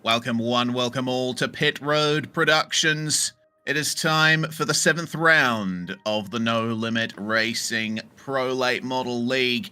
Welcome one, welcome all to Pit Road Productions. It is time for the 7th round of the No Limit Racing Pro Late Model League.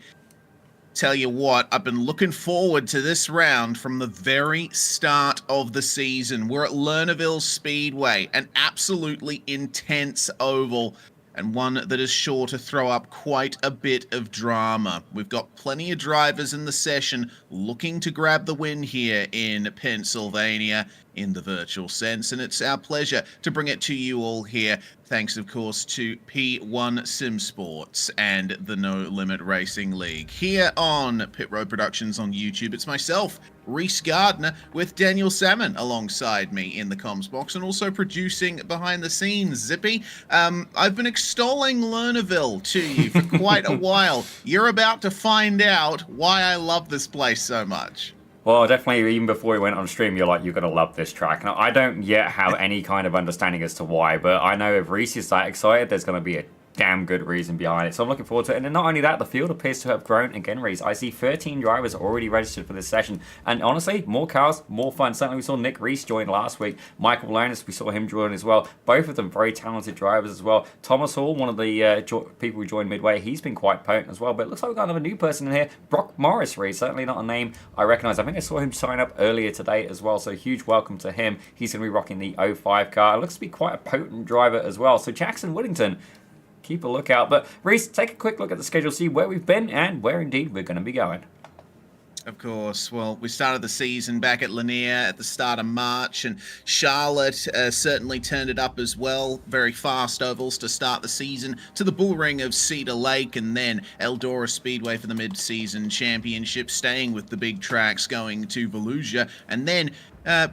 Tell you what, I've been looking forward to this round from the very start of the season. We're at Lernerville Speedway, an absolutely intense oval, and one that is sure to throw up quite a bit of drama. We've got plenty of drivers in the session looking to grab the win here in Pennsylvania in the virtual sense, and it's our pleasure to bring it to you all here. Thanks, of course, to P1 Sim Sports and the No Limit Racing League. Here on Pit Road Productions on YouTube, it's myself, Rhys Gardner, with Daniel Salmon alongside me in the comms box, and also producing behind the scenes, Zippy. I've been extolling Lernerville to you for quite a while. You're about to find out why I love this place so much. Well, definitely, even before we went on stream, you're going to love this track. Now, I don't yet have any kind of understanding as to why, but I know if Rhys is that excited, there's going to be a damn good reason behind it. So I'm looking forward to it. And not only that, the field appears to have grown again, Rhys. I see 13 drivers already registered for this session. And honestly, more cars, more fun. Certainly we saw Nick Rhys join last week. Michael Lernerville, we saw him join as well. Both of them very talented drivers as well. Thomas Hall, one of the people who joined midway, he's been quite potent as well. But it looks like we've got another new person in here. Brock Morris, Rhys. Certainly not a name I recognize. I think I saw him sign up earlier today as well. So huge welcome to him. He's going to be rocking the 05 car. It looks to be quite a potent driver as well. So Jackson Whittington, keep a lookout. But Rhys, take a quick look at the schedule, see where we've been and where indeed we're going to be going. Of course. Well, we started the season back at Lanier at the start of March, and Charlotte certainly turned it up as well. Very fast ovals to start the season, to the bull ring of Cedar Lake, and then Eldora Speedway for the mid-season championship, staying with the big tracks, going to Volusia, and then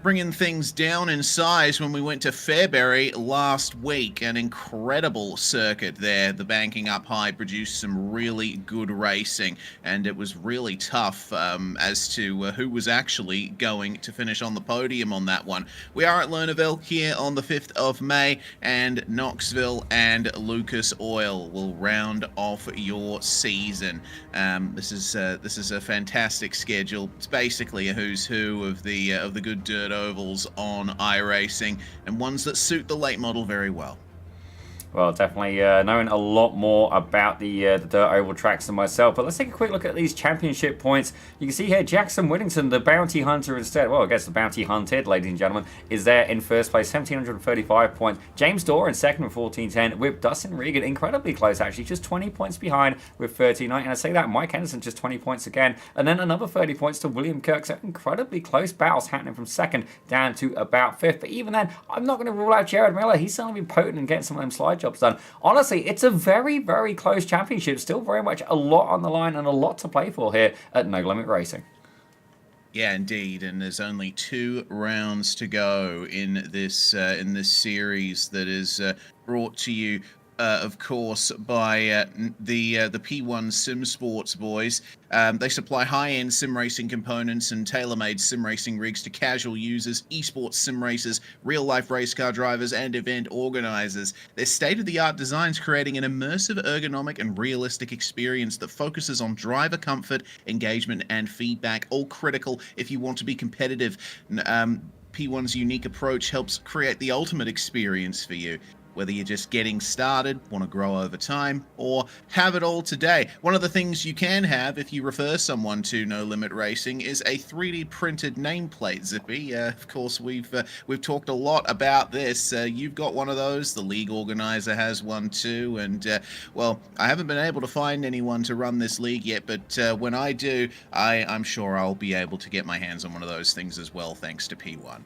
bringing things down in size when we went to Fairbury last week. An incredible circuit there. The banking up high produced some really good racing, and it was really tough as to who was actually going to finish on the podium on that one. We are at Lernerville here on the 5th of May, and Knoxville and Lucas Oil will round off your season. This is a fantastic schedule. It's basically a who's who of the good dirt ovals on iRacing, and ones that suit the late model very well. Well, definitely knowing a lot more about the dirt oval tracks than myself. But let's take a quick look at these championship points. You can see here, Jackson Whittington, the bounty hunter instead. Well, I guess the bounty hunted, ladies and gentlemen, is there in first place, 1,735 points. James Dorr in second with 1,410, with Dustin Regan incredibly close, actually, just 20 points behind with 1,390. And I say that, Mike Henderson just 20 points again. And then another 30 points to William Kirk. So incredibly close battles happening from second down to about fifth. But even then, I'm not going to rule out Jared Miller. He's certainly been potent in getting some of them slide jobs done. Honestly, it's a very, very close championship. Still very much a lot on the line and a lot to play for here at No Limit Racing. Yeah, indeed, and there's only 2 rounds to go in this series that is brought to you, of course, by the P1 Sim Sports boys. They supply high-end sim racing components and tailor-made sim racing rigs to casual users, esports sim racers, real-life race car drivers, and event organizers. Their state-of-the-art designs creating an immersive, ergonomic, and realistic experience that focuses on driver comfort, engagement, and feedback, all critical if you want to be competitive. P1's unique approach helps create the ultimate experience for you. Whether you're just getting started, want to grow over time, or have it all today. One of the things you can have if you refer someone to No Limit Racing is a 3D printed nameplate, Zippy. Of course, we've talked a lot about this. You've got one of those. The league organizer has one too. And, well, I haven't been able to find anyone to run this league yet, but when I do, I'm sure I'll be able to get my hands on one of those things as well, thanks to P1.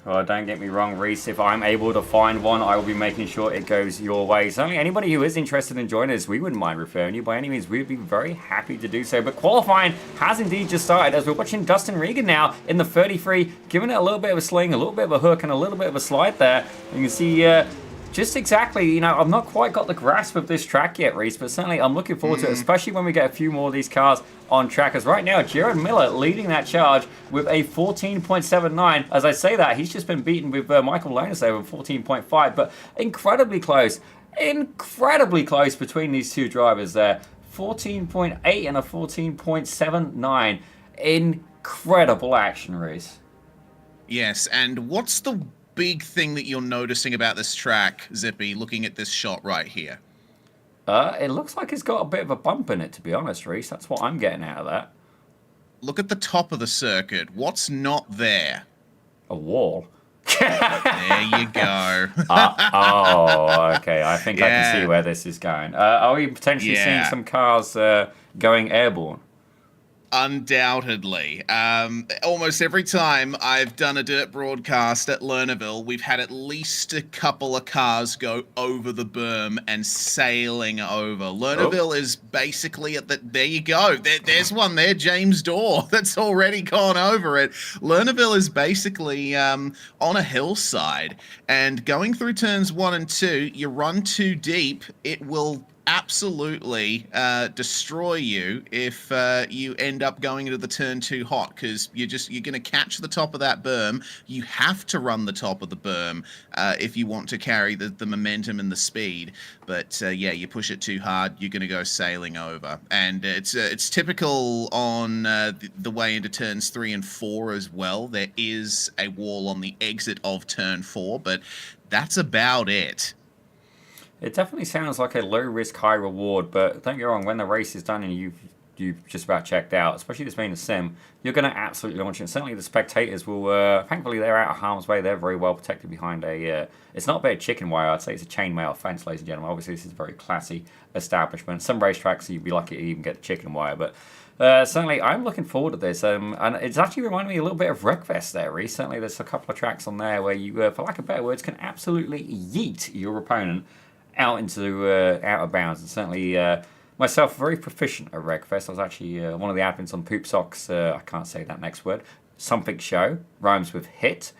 Oh, don't get me wrong, Rhys. If I'm able to find one, I will be making sure it goes your way. Certainly, anybody who is interested in joining us, we wouldn't mind referring you. By any means, we'd be very happy to do so. But qualifying has indeed just started, as we're watching Dustin Regan now in the 33, giving it a little bit of a sling, a little bit of a hook, and a little bit of a slide there. You can see just exactly, you know, I've not quite got the grasp of this track yet, Rhys, but certainly I'm looking forward to it, especially when we get a few more of these cars on track. As right now, Jared Miller leading that charge with a 14.79. As I say that, he's just been beaten with Michael Lernerville with 14.5, but incredibly close between these two drivers there. 14.8 and a 14.79. Incredible action, Rhys. Yes, and what's the big thing that you're noticing about this track, Zippy, looking at this shot right here? It looks like it's got a bit of a bump in it, to be honest, Reese. That's what I'm getting out of that. Look at the top of the circuit. What's not there? A wall. There you go. Oh, okay. I think I can see Yeah, where this is going. Are we potentially seeing yeah. some cars going airborne? Undoubtedly. Almost every time I've done a dirt broadcast at Lernerville, we've had at least a couple of cars go over the berm and sailing over. Oh, Lernerville is basically at the. There you go. There's one there, James Dorr, that's already gone over it. Lernerville is basically on a hillside, and going through turns 1 and 2, you run too deep, it will absolutely destroy you if you end up going into the turn too hot, because you're going to catch the top of that berm. You have to run the top of the berm if you want to carry the momentum and the speed. But yeah, you push it too hard, you're going to go sailing over. And it's typical on the way into turns 3 and 4 as well. There is a wall on the exit of turn 4, but that's about it. it definitely sounds like a low risk, high reward. But don't get me wrong, when the race is done and you've just about checked out, especially this being a sim, you're going to absolutely launch it. And certainly the spectators will, thankfully they're out of harm's way. They're very well protected behind it's not a bit of chicken wire, I'd say it's a chainmail fence, ladies and gentlemen. Obviously this is a very classy establishment. Some racetracks you'd be lucky to even get the chicken wire, but certainly I'm looking forward to this. And it's actually reminded me a little bit of Wreckfest there, Reece. Certainly there's a couple of tracks on there where you, for lack of better words, can absolutely yeet your opponent out into out of bounds. And certainly myself, very proficient at Wreckfest. I was actually one of the admins on Poop Socks. I can't say that next word. Something show rhymes with hit,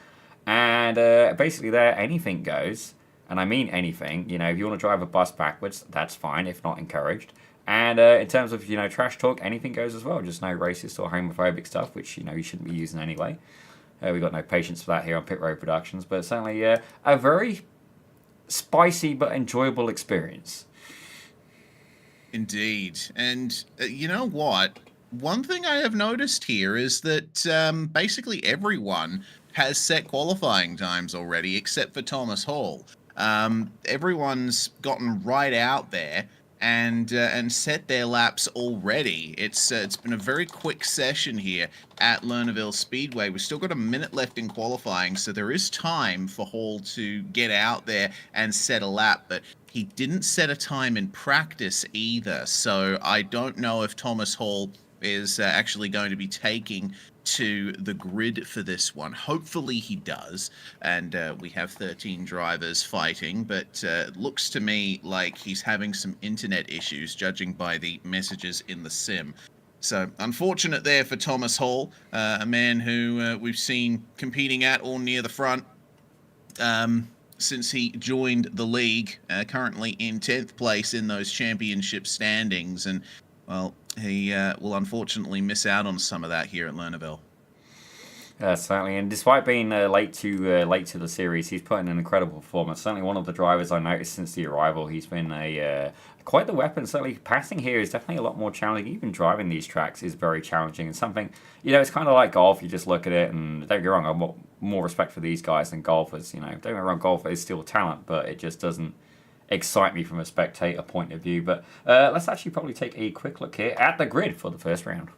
and basically there anything goes, and I mean anything. You know, if you want to drive a bus backwards, that's fine, if not encouraged. And in terms of trash talk, anything goes as well. Just no racist or homophobic stuff, which you shouldn't be using anyway. We've got no patience for that here on Pit Road Productions, but certainly a very spicy but enjoyable experience. Indeed. And you know what? One thing I have noticed here is that basically everyone has set qualifying times already, except for Thomas Hall. Everyone's gotten right out there and set their laps already. It's been a very quick session here at Lernerville Speedway. We've still got a minute left in qualifying, so there is time for Hall to get out there and set a lap, but he didn't set a time in practice either, so I don't know if Thomas Hall is actually going to be taking to the grid for this one. Hopefully he does, and we have 13 drivers fighting, but it looks to me like he's having some internet issues, judging by the messages in the sim. So unfortunate there for Thomas Hall, a man who we've seen competing at or near the front since he joined the league, currently in 10th place in those championship standings, and well, he will unfortunately miss out on some of that here at Lernerville. Certainly, and despite being late to the series, he's put in an incredible performance. Certainly, one of the drivers I noticed since the arrival. He's been quite the weapon. Certainly, passing here is definitely a lot more challenging. Even driving these tracks is very challenging, and something it's kind of like golf. You just look at it, and don't get me wrong, I've more respect for these guys than golfers. Don't get me wrong, golf is still talent, but it just doesn't excite me from a spectator point of view. But let's actually probably take a quick look here at the grid for the first round.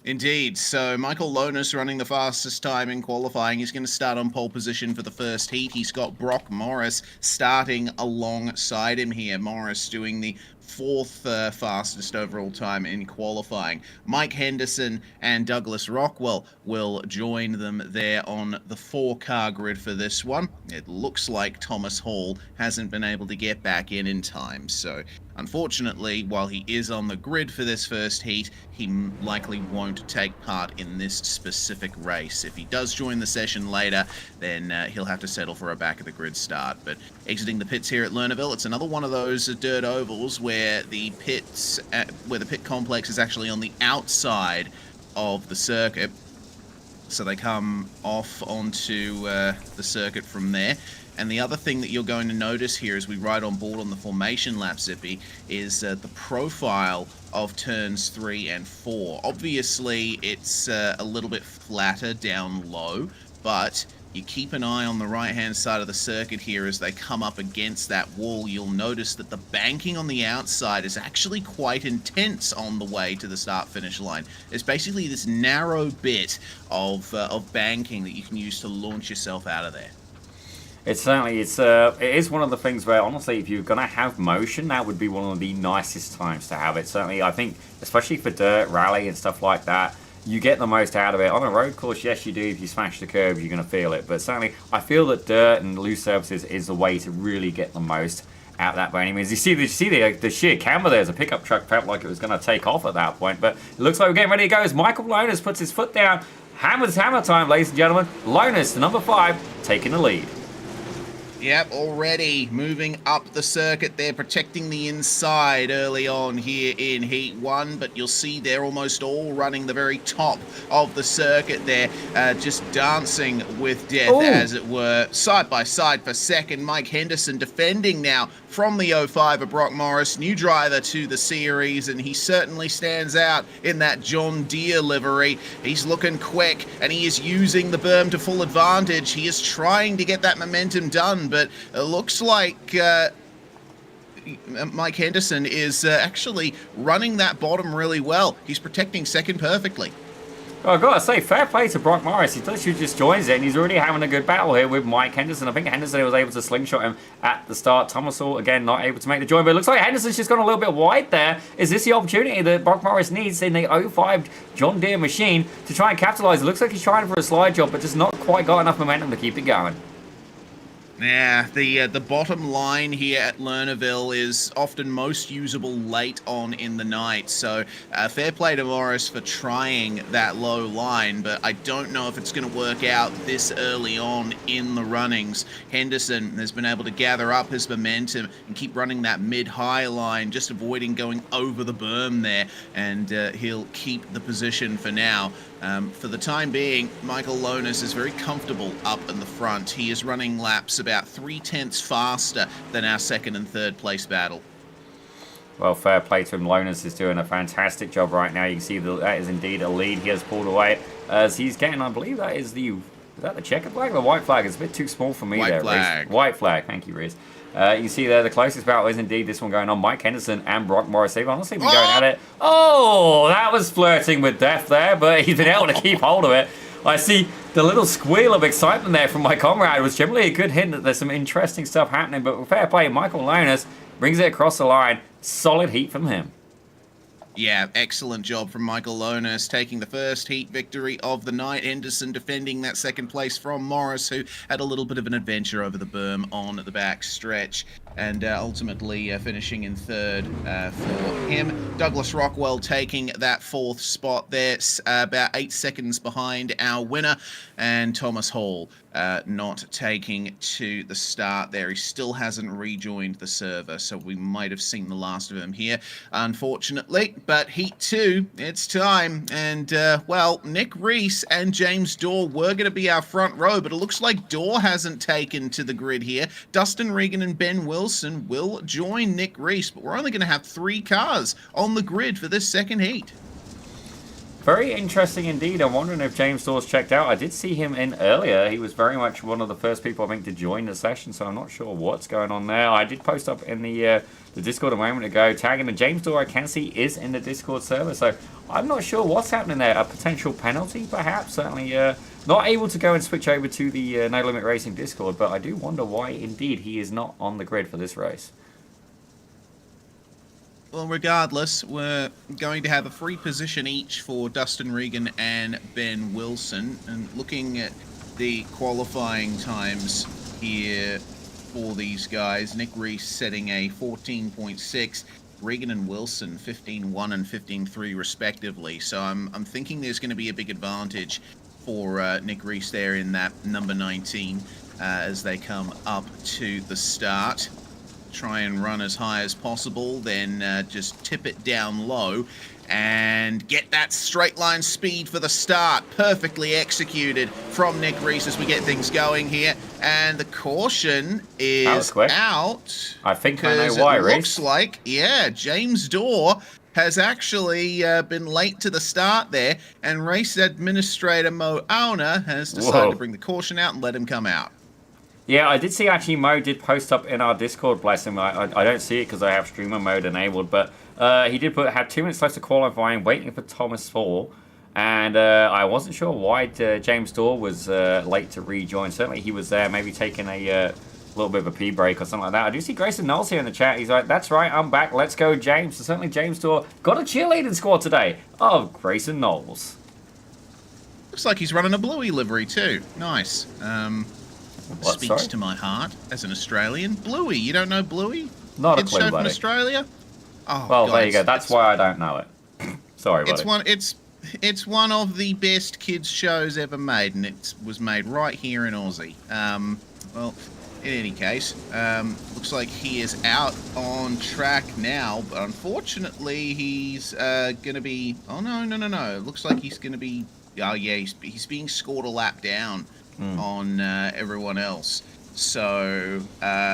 Indeed. So Michael Lonis running the fastest time in qualifying. He's going to start on pole position for the first heat. He's got Brock Morris starting alongside him here. Morris doing the fourth fastest overall time in qualifying. Mike Henderson and Douglas Rockwell will join them there on the 4-car grid for this one. It looks like Thomas Hall hasn't been able to get back in time, so unfortunately, while he is on the grid for this first heat, he likely won't take part in this specific race. If he does join the session later, then he'll have to settle for a back of the grid start. But exiting the pits here at Lernerville, it's another one of those dirt ovals where the pit complex is actually on the outside of the circuit. So they come off onto the circuit from there. And the other thing that you're going to notice here as we ride on board on the formation lap, Zippy, is the profile of turns 3 and 4. Obviously, it's a little bit flatter down low, but you keep an eye on the right-hand side of the circuit here as they come up against that wall. You'll notice that the banking on the outside is actually quite intense on the way to the start-finish line. It's basically this narrow bit of banking that you can use to launch yourself out of there. It is one of the things where, honestly, if you're going to have motion, that would be one of the nicest times to have it. Certainly, I think, especially for dirt, rally, and stuff like that, you get the most out of it. On a road course, yes, you do. If you smash the curb, you're going to feel it. But certainly, I feel that dirt and loose surfaces is the way to really get the most out of that by any means. You see the sheer camber there as a pickup truck felt like it was going to take off at that point. But it looks like we're getting ready to go as Michael Lonas puts his foot down. Hammer time, ladies and gentlemen. Lonas, the number 5, taking the lead. Yep, already moving up the circuit. They're protecting the inside early on here in Heat 1, but you'll see they're almost all running the very top of the circuit there, just dancing with death, as it were, side by side for second. Mike Henderson defending now from the 05 of Brock Morris, new driver to the series, and he certainly stands out in that John Deere livery. He's looking quick, and he is using the berm to full advantage. He is trying to get that momentum done, but it looks like Mike Henderson is actually running that bottom really well. He's protecting second perfectly. Well, I've got to say, fair play to Brock Morris. He literally just joins it, and he's already having a good battle here with Mike Henderson. I think Henderson was able to slingshot him at the start. Thomas Hall, again, not able to make the join, but it looks like Henderson's just gone a little bit wide there. Is this the opportunity that Brock Morris needs in the 05 John Deere machine to try and capitalize? It looks like he's trying for a slide job, but just not quite got enough momentum to keep it going. Yeah, the bottom line here at Lernerville is often most usable late on in the night, so fair play to Morris for trying that low line, but I don't know if it's going to work out this early on in the runnings. Henderson has been able to gather up his momentum and keep running that mid-high line, just avoiding going over the berm there, and he'll keep the position for now. For the time being, Michael Lonas is very comfortable up in the front. He is running laps about 3/10 faster than our second and third place battle. Well, fair play to him. Lonas is doing a fantastic job right now. You can see that is indeed a lead he has pulled away as he's getting, I believe that is the checkered flag or the white flag? It's a bit too small for me there. Flag. White flag. Thank you, Rhys. You can see there the closest battle is indeed this one going on. Mike Henderson and Brock Morris. They've honestly been going at it. Oh, that was flirting with death there, but he's been able to keep hold of it. I see the little squeal of excitement there from my comrade. It was generally a good hint that there's some interesting stuff happening, but fair play. Michael Lonas brings it across the line. Solid heat from him. Yeah, excellent job from Michael Lonas, taking the first heat victory of the night. Henderson defending that second place from Morris, who had a little bit of an adventure over the berm on the back stretch, and ultimately finishing in third for him. Douglas Rockwell taking that fourth spot there, about 8 seconds behind our winner, and Thomas Hall not taking to the start there. He still hasn't rejoined the server, so we might have seen the last of him here, unfortunately. But Heat 2, it's time. And, well, Nick Rhys and James Dorr were going to be our front row, but it looks like Dorr hasn't taken to the grid here. Dustin Regan and Ben Wilson will join Nick Rhys, but we're only going to have 3 cars on the grid for this second heat. Very interesting indeed. I'm wondering if James Dorr's checked out. I did see him in earlier. He was very much one of the first people, I think, to join the session, so I'm not sure what's going on there. I did post up in the Discord a moment ago, tagging the James Dorr I can see is in the Discord server, so I'm not sure what's happening there. A potential penalty, perhaps? Certainly not able to go and switch over to the No Limit Racing Discord, but I do wonder why, indeed, he is not on the grid for this race. Well, regardless, we're going to have a free position each for Dustin Regan and Ben Wilson. And looking at the qualifying times here for these guys, Nick Rhys setting a 14.6, Regan and Wilson 15.1 and 15.3 respectively. So I'm thinking there's going to be a big advantage for Nick Rhys there in that number 19 as they come up to the start. Try and run as high as possible, then just tip it down low and get that straight line speed for the start. Perfectly executed from Nick Rhys as we get things going here. And the caution is out. I think I know why, It Rhys. looks like, yeah, James Dorr has actually been late to the start there, and race administrator Mo Auna has decided to bring the caution out and let him come out. Yeah, I did see actually Mo did post up in our Discord, bless him. I don't see it because I have streamer mode enabled, but he did had 2 minutes left to qualifying, waiting for Thomas 4. And I wasn't sure why James Dorr was late to rejoin. Certainly he was there, maybe taking a little bit of a pee break or something like that. I do see Grayson Knowles here in the chat. He's like, that's right, I'm back. Let's go, James. So certainly James Dorr got a cheerleading squad today of Grayson Knowles. Looks like he's running a Bluey livery too. Nice. Speaks to my heart as an Australian. Bluey, you don't know Bluey? Not Kids a clue, show buddy. from Australia? Oh, well, guys, there you go. That's why I don't know it. Sorry, buddy. It's one of the best kids shows ever made, and it was made right here in Aussie. Well, in any case, looks like he is out on track now, but unfortunately he's going to be... Oh, no. Looks like he's going to be... Oh, yeah, he's being scored a lap down on everyone else. So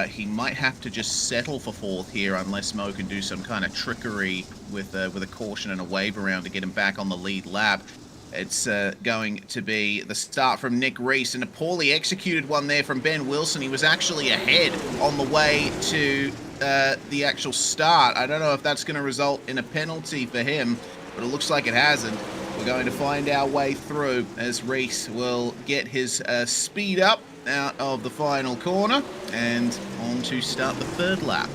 he might have to just settle for 4th here unless Mo can do some kind of trickery with a caution and a wave around to get him back on the lead lap. It's going to be the start from Nick Rhys, and a poorly executed one there from Ben Wilson. He was actually ahead on the way to the actual start. I don't know if that's going to result in a penalty for him, but it looks like it hasn't. We're going to find our way through as Rhys will get his speed up out of the final corner and on to start the 3rd lap.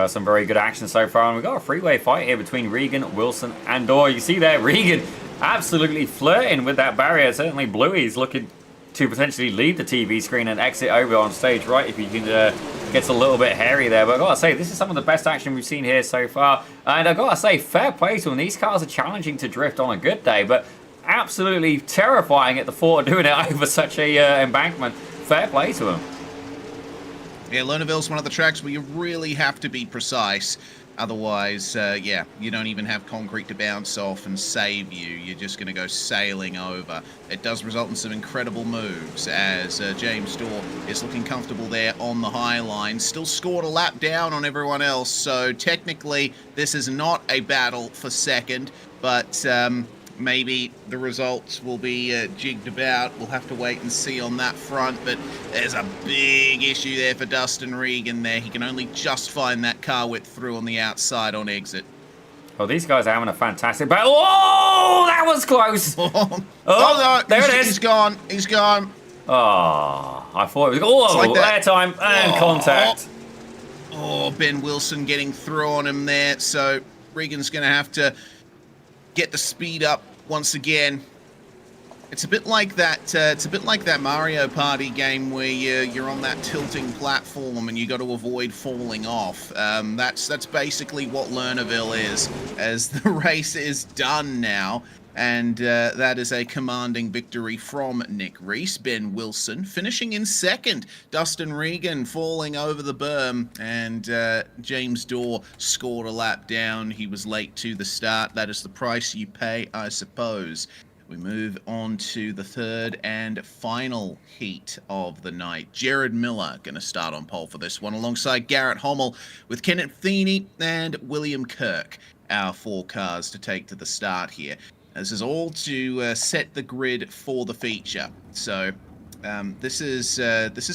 Some very good action so far, and we've got a freeway fight here between Regan, Wilson, and Dorr. You see there, Regan absolutely flirting with that barrier. Certainly Bluey's looking to potentially leave the TV screen and exit over on stage right if he can gets a little bit hairy there. But I've got to say, this is some of the best action we've seen here so far. And I've got to say, fair play to them. These cars are challenging to drift on a good day, but absolutely terrifying at the thought of doing it over such a embankment. Fair play to them. Yeah, Lernerville's one of the tracks where you really have to be precise. Otherwise, yeah, you don't even have concrete to bounce off and save you. You're just going to go sailing over. It does result in some incredible moves as James Dorr is looking comfortable there on the high line. Still scored a lap down on everyone else, so technically this is not a battle for 2nd, but maybe the results will be jigged about. We'll have to wait and see on that front, but there's a big issue there for Dustin Regan there. He can only just find that car width through on the outside on exit. Well, these guys are having a fantastic battle. Oh, that was close. Oh, no, there it is. He's gone. He's gone. Oh, I thought it was... Oh, like airtime and contact. Oh, Ben Wilson getting through on him there, so Regan's going to have to get the speed up once again. It's a bit like that. It's a bit like that Mario Party game where you're on that tilting platform and you got to avoid falling off. That's basically what Lernerville is, as the race is done now, and that is a commanding victory from Nick Rhys. Ben Wilson finishing in 2nd. Dustin Regan falling over the berm, and James Dorr scored a lap down. He was late to the start. That is the price you pay, I suppose. We move on to the 3rd and final heat of the night. Jared Miller going to start on pole for this one, alongside Garrett Hommel, with Kenneth Feeney and William Kirk, our 4 cars to take to the start here. This is all to set the grid for the feature. So this is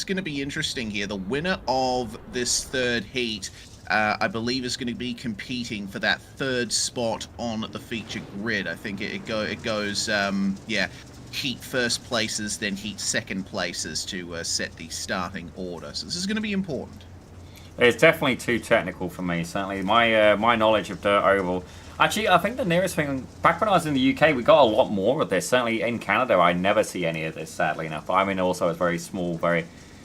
going to be interesting here. The winner of this 3rd heat, I believe, is going to be competing for that 3rd spot on the feature grid. I think it goes, yeah, heat 1st places, then heat 2nd places to set the starting order. So this is going to be important. It's definitely too technical for me, certainly. My knowledge of Dirt Oval... Actually, I think the nearest thing... Back when I was in the UK, we got a lot more of this. Certainly in Canada, I never see any of this, sadly enough. I mean, also it's very small, very...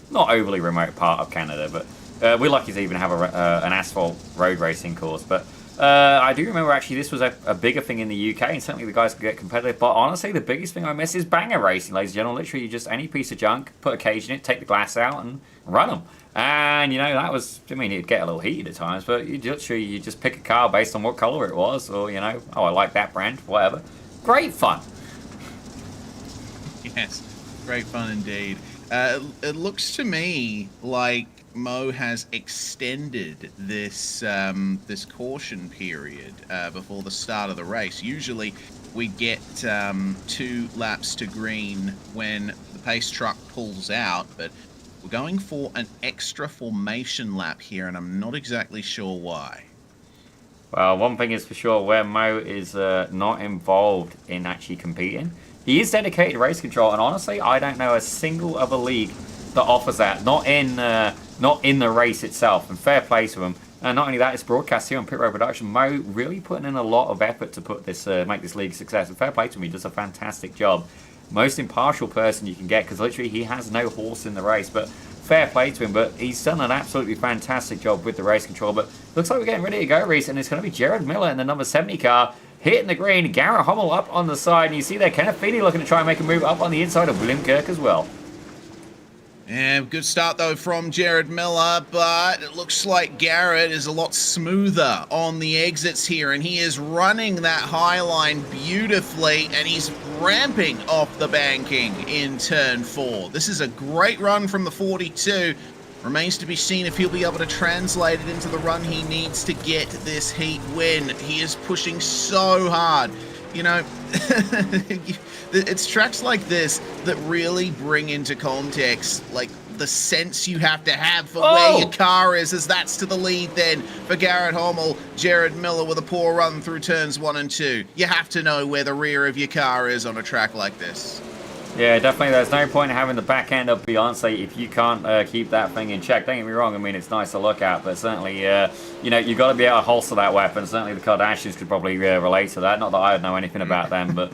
Not overly remote part of Canada, but... we're lucky to even have an asphalt road racing course, but I do remember actually this was a bigger thing in the UK, and certainly the guys could get competitive. But honestly, the biggest thing I miss is banger racing, ladies and gentlemen. Literally, just any piece of junk, put a cage in it, take the glass out, and run them. And you know that was, I mean, it'd get a little heated at times, but you just pick a car based on what color it was, or you know, oh, I like that brand, whatever. Great fun. Yes, great fun indeed. It looks to me like Mo has extended this this caution period before the start of the race. Usually, we get 2 laps to green when the pace truck pulls out, but we're going for an extra formation lap here, and I'm not exactly sure why. Well, one thing is for sure, where Mo is not involved in actually competing, he is dedicated to race control, and honestly, I don't know a single other league that offers that. Not in the race itself, and fair play to him. And not only that, it's broadcast here on Pit Road Production. Mo really putting in a lot of effort to put this, make this league a success. And fair play to him, he does a fantastic job. Most impartial person you can get, because literally he has no horse in the race, but fair play to him, but he's done an absolutely fantastic job with the race control. But looks like we're getting ready to go, Rhys, and it's going to be Jared Miller in the number 70 car hitting the green. Garrett Hummel up on the side, and you see there Kenneth Feeney looking to try and make a move up on the inside of William Kirk as well. Yeah, good start though from Jared Miller, but it looks like Garrett is a lot smoother on the exits here, and he is running that high line beautifully, and he's ramping off the banking in turn 4. This is a great run from the 42. Remains to be seen if he'll be able to translate it into the run he needs to get this heat win. He is pushing so hard. You know, it's tracks like this that really bring into context, like, the sense you have to have for where your car is, as that's to the lead then for Garrett Hummel. Jared Miller with a poor run through turns 1 and 2. You have to know where the rear of your car is on a track like this. Yeah, definitely. There's no point in having the back end of Beyonce if you can't keep that thing in check. Don't get me wrong. I mean, it's nice to look at, but certainly, you know, you've got to be able to holster that weapon. Certainly, the Kardashians could probably relate to that. Not that I would know anything about them, but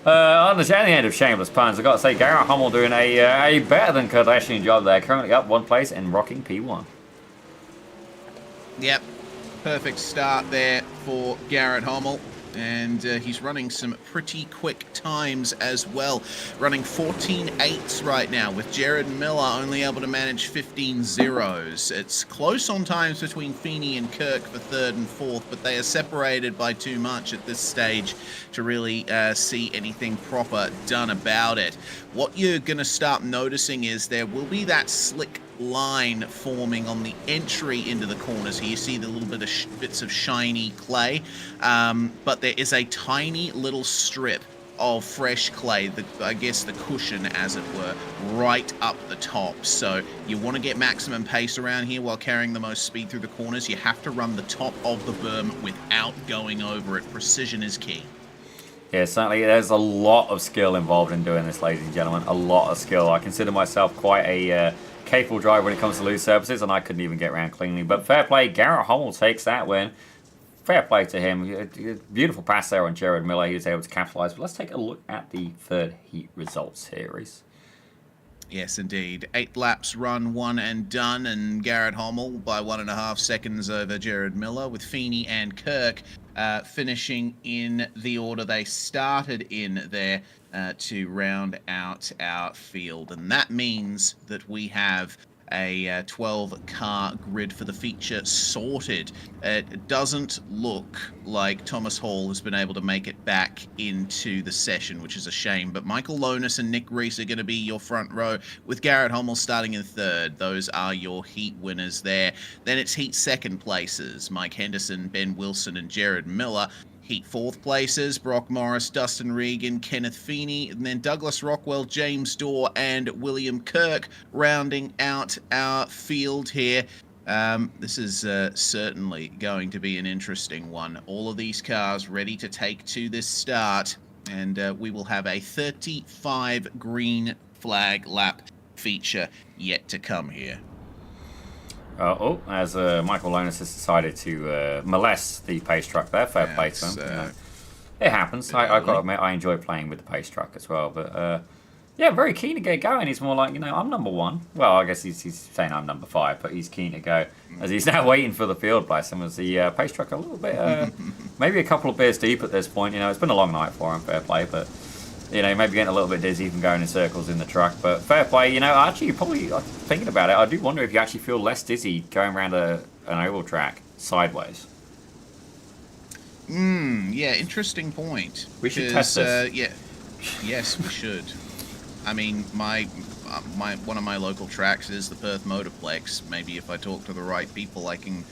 on the end of shameless puns, I've got to say, Garrett Hummel doing a better than Kardashian job there. Currently up 1 place and rocking P1. Yep, perfect start there for Garrett Hummel. And he's running some pretty quick times as well. Running 14.8s right now, with Jared Miller only able to manage 15 zeros. It's close on times between Feeney and Kirk for 3rd and 4th, but they are separated by too much at this stage to really see anything proper done about it. What you're going to start noticing is there will be that slick line forming on the entry into the corners here. You see the little bit of bits of shiny clay, but there is a tiny little strip of fresh clay, I guess the cushion as it were, right up the top. So you want to get maximum pace around here while carrying the most speed through the corners. You have to run the top of the berm without going over it. Precision is key. Yeah, certainly there's a lot of skill involved in doing this, ladies and gentlemen. A lot of skill. I consider myself quite a capable driver when it comes to loose surfaces, and I couldn't even get around cleanly. But fair play, Garrett Hummel takes that win. Fair play to him. Beautiful pass there on Jared Miller. He was able to capitalize. But let's take a look at the 3rd heat results here, Rhys. Yes, indeed. 8 laps run, 1 and done, and Garrett Hummel by 1.5 seconds over Jared Miller, with Feeney and Kirk finishing in the order they started in there to round out our field. And that means that we have a 12-car grid for the feature sorted. It doesn't look like Thomas Hall has been able to make it back into the session, which is a shame. But Michael Lonis and Nick Rhys are going to be your front row, with Garrett Hummel starting in 3rd. Those are your heat winners there. Then it's heat 2nd places: Mike Henderson, Ben Wilson, and Jared Miller. Heat 4th places: Brock Morris, Dustin Regan, Kenneth Feeney, and then Douglas Rockwell, James Dorr, and William Kirk rounding out our field here. This is certainly going to be an interesting one. All of these cars ready to take to this start, and we will have a 35 green flag lap feature yet to come here. As Michael Lonis has decided to molest the pace truck there. Fair play to him. You know, it happens. I've got to admit, I enjoy playing with the pace truck as well. But yeah, very keen to get going. He's more like, you know, I'm number 1. Well, I guess he's saying I'm number 5, but he's keen to go, as he's now waiting for the field bless him, as the pace truck a little bit, maybe a couple of beers deep at this point. You know, it's been a long night for him. Fair play, but you know, maybe getting a little bit dizzy from going in circles in the truck. But fair play, you know, actually, probably thinking about it, I do wonder if you actually feel less dizzy going around an oval track sideways. Yeah, interesting point. We should test this. Yeah, yes, we should. I mean, one of my local tracks is the Perth Motorplex. Maybe if I talk to the right people, I can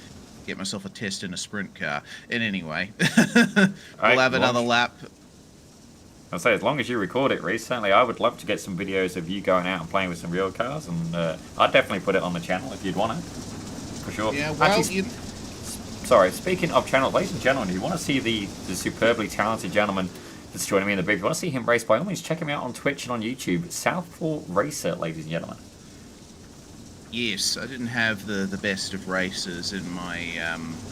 get myself a test in a sprint car. In any way, we'll have another lap. I'll say, as long as you record it, Rhys, certainly I would love to get some videos of you going out and playing with some real cars, and I'd definitely put it on the channel if you'd want it, for sure. Yeah, well, actually, sorry, speaking of channels, ladies and gentlemen, if you want to see the superbly talented gentleman that's joining me in the booth, if you want to see him race, by all means, check him out on Twitch and on YouTube. Southpaw Racer, ladies and gentlemen. Yes, I didn't have the best of races in my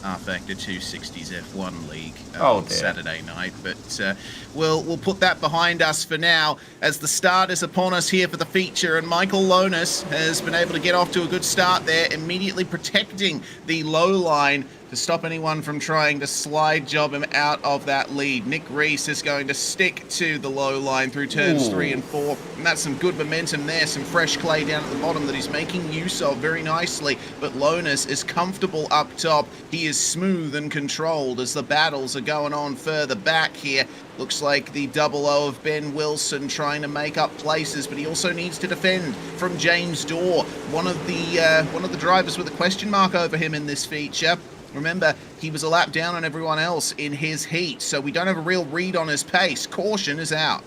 R-Factor 260s F1 league on Saturday night, but we'll put that behind us for now, as the start is upon us here for the feature, and Michael Lonis has been able to get off to a good start there, immediately protecting the low line to stop anyone from trying to slide job him out of that lead. Nick Rhys is going to stick to the low line through turns 3 and 4, and that's some good momentum there, some fresh clay down at the bottom that he's making use of very nicely, but Lonis is comfortable up top. He is smooth and controlled as the battles are going on further back here. Looks like the 00 of Ben Wilson trying to make up places, but he also needs to defend from James Dorr, one of the drivers with a question mark over him in this feature. Remember, he was a lap down on everyone else in his heat, so we don't have a real read on his pace. Caution is out.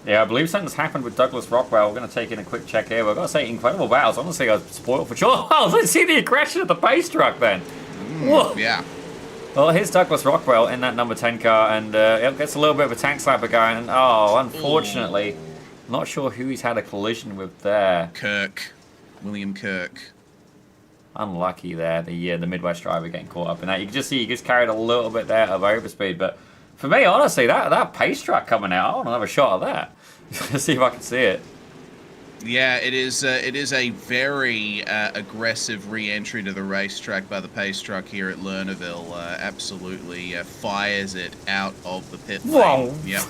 Yeah, I believe something's happened with Douglas Rockwell. We're going to take in a quick check here. We've got to say, incredible battles. Honestly, I was spoiled for sure. Oh, let's see the aggression of the pace truck then. Whoa. Yeah. Well, here's Douglas Rockwell in that number 10 car, and it gets a little bit of a tank slapper going. And unfortunately, not sure who he's had a collision with there. William Kirk. Unlucky there, the Midwest driver getting caught up in that. You can just see he gets carried a little bit there of overspeed, but for me, honestly, that pace truck coming out, I want another shot of that. See if I can see it. Yeah, it is a very aggressive re-entry to the racetrack by the pace truck here at Lernerville. Absolutely fires it out of the pit lane. Whoa. Yep.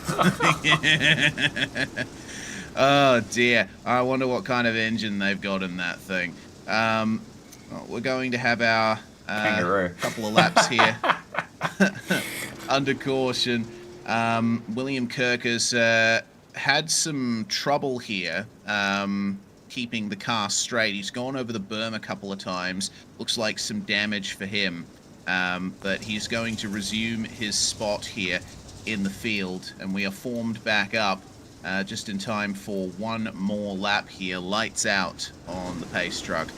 Oh dear, I wonder what kind of engine they've got in that thing. Well, we're going to have our couple of laps here under caution. William Kirk has had some trouble here keeping the car straight. He's gone over the berm a couple of times. Looks like some damage for him, but he's going to resume his spot here in the field, and we are formed back up just in time for one more lap here. Lights out on the pace truck.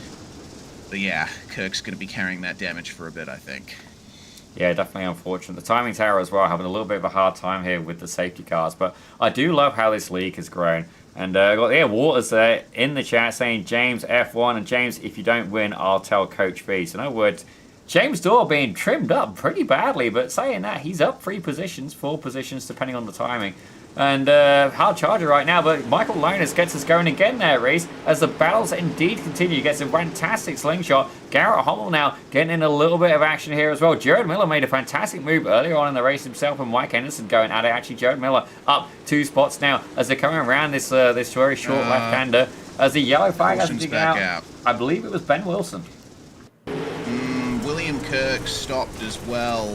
But yeah, Kirk's going to be carrying that damage for a bit, I think. Yeah, definitely unfortunate. The timing tower as well, having a little bit of a hard time here with the safety cars. But I do love how this league has grown. And got Waters there in the chat saying, James F1, and James, if you don't win, I'll tell Coach B. So in other words, James Dorr being trimmed up pretty badly, but saying that, he's up 4 positions, depending on the timing. And hard charger right now, but Michael Lonis gets us going again there, Rhys, as the battles indeed continue. Gets a fantastic slingshot. Garrett Hommel now getting in a little bit of action here as well. Jared Miller made a fantastic move earlier on in the race himself, and Mike Henderson going at it. Actually, Jared Miller up 2 spots now as they're coming around this very short left-hander. As the yellow flag has to out. I believe it was Ben Wilson. William Kirk stopped as well,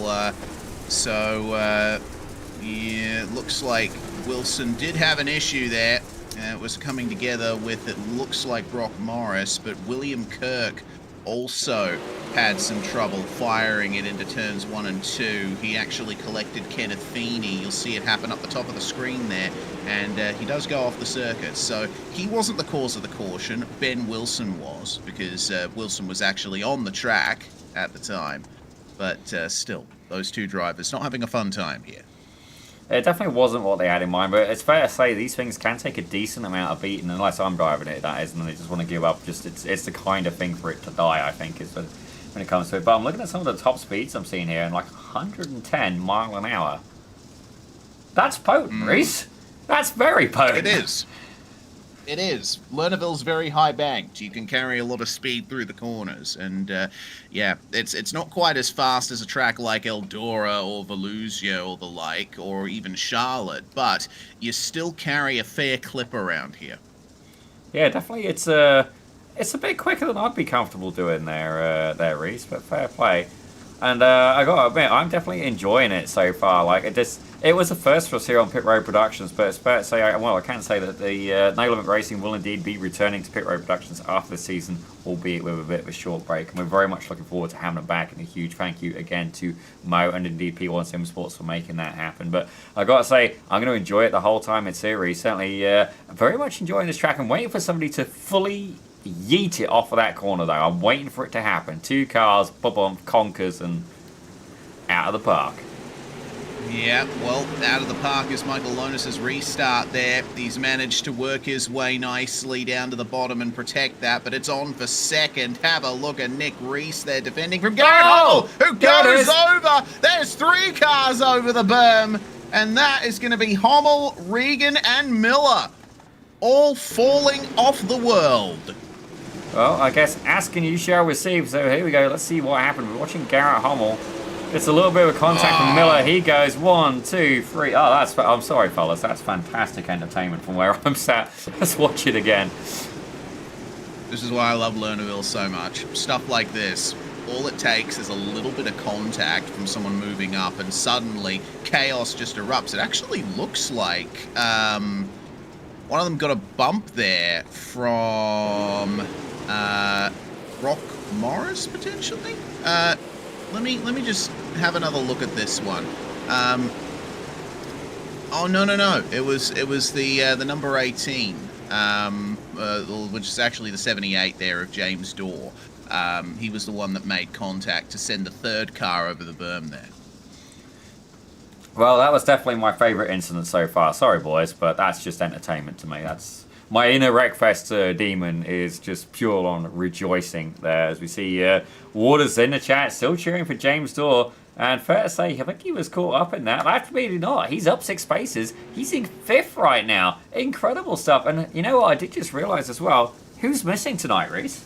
yeah, it looks like Wilson did have an issue there. It was coming together with, it looks like, Brock Morris, but William Kirk also had some trouble firing it into turns 1 and 2. He actually collected Kenneth Feeney. You'll see it happen up the top of the screen there, and he does go off the circuit. So he wasn't the cause of the caution. Ben Wilson was, because Wilson was actually on the track at the time. But still, those two drivers not having a fun time here. It definitely wasn't what they had in mind, but it's fair to say these things can take a decent amount of beating, unless I'm driving it, that is, and they just want to give up. Just it's the kind of thing for it to die, I think, is when it comes to it. But I'm looking at some of the top speeds I'm seeing here, and like 110 mile an hour. That's potent, Rhys. That's very potent. It is. It is. Lernerville's very high banked. You can carry a lot of speed through the corners, and yeah, it's not quite as fast as a track like Eldora or Volusia or the like, or even Charlotte, but you still carry a fair clip around here. Yeah, definitely. It's a bit quicker than I'd be comfortable doing there, Rhys. But fair play. And I gotta admit, I'm definitely enjoying it so far. Like it was a first for us here on Pit Road Productions, but it's fair to say, I can say that the No Limit Racing will indeed be returning to Pit Road Productions after the season, albeit with a bit of a short break. And we're very much looking forward to having them back. And a huge thank you again to Mo and indeed P1 Sim Sports for making that happen. But I gotta say, I'm gonna enjoy it the whole time it's here. Certainly, very much enjoying this track. I'm waiting for somebody to fully yeet it off of that corner though. I'm waiting for it to happen. 2 cars, boom, conkers, and out of the park. Yeah, well, out of the park is Michael Lonis's restart there. He's managed to work his way nicely down to the bottom and protect that, but it's on for second. Have a look at Nick Rhys there defending from Garrett Hummel, who goes over. There's 3 cars over the berm, and that is going to be Hummel, Regan, and Miller, all falling off the world. Well, I guess asking you shall receive. So here we go. Let's see what happened. We're watching Garrett Hummel. It's a little bit of a contact from Miller. He goes 1, 2, 3. Oh, that's. I'm sorry, fellas. That's fantastic entertainment from where I'm sat. Let's watch it again. This is why I love Lernerville so much. Stuff like this. All it takes is a little bit of contact from someone moving up, and suddenly chaos just erupts. It actually looks like one of them got a bump there from Brock Morris potentially. Let me just have another look at this one. Oh no! It was the number 18, which is actually the 78 there of James Dorr. He was the one that made contact to send the 3rd car over the berm there. Well, that was definitely my favourite incident so far. Sorry, boys, but that's just entertainment to me. That's my inner Wreckfest demon is just pure on rejoicing there as we see Waters in the chat still cheering for James Dorr. And fair to say, I think he was caught up in that. Absolutely not. He's up 6 spaces. He's in 5th right now. Incredible stuff. And you know what? I did just realise as well, who's missing tonight, Rhys?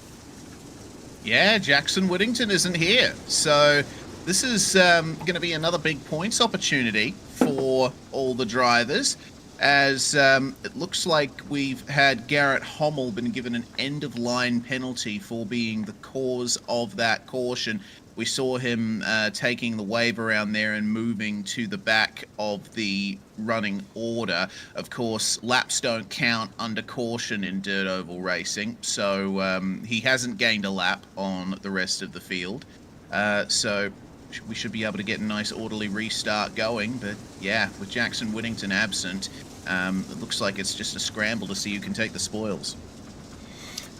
Yeah, Jackson Whittington isn't here. So this is going to be another big points opportunity for all the drivers, as it looks like we've had Garrett Hummel been given an end-of-line penalty for being the cause of that caution. We saw him taking the wave around there and moving to the back of the running order. Of course, laps don't count under caution in dirt oval racing, so he hasn't gained a lap on the rest of the field. So we should be able to get a nice orderly restart going. But yeah, with Jackson Whittington absent, it looks like it's just a scramble to see who can take the spoils.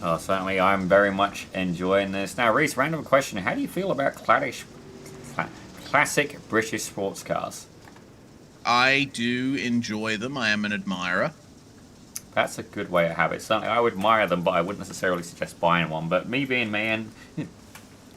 Oh, certainly, I'm very much enjoying this. Now, Rhys, random question. How do you feel about classic British sports cars? I do enjoy them. I am an admirer. That's a good way to have it. Certainly, I would admire them, but I wouldn't necessarily suggest buying one. But me being me, and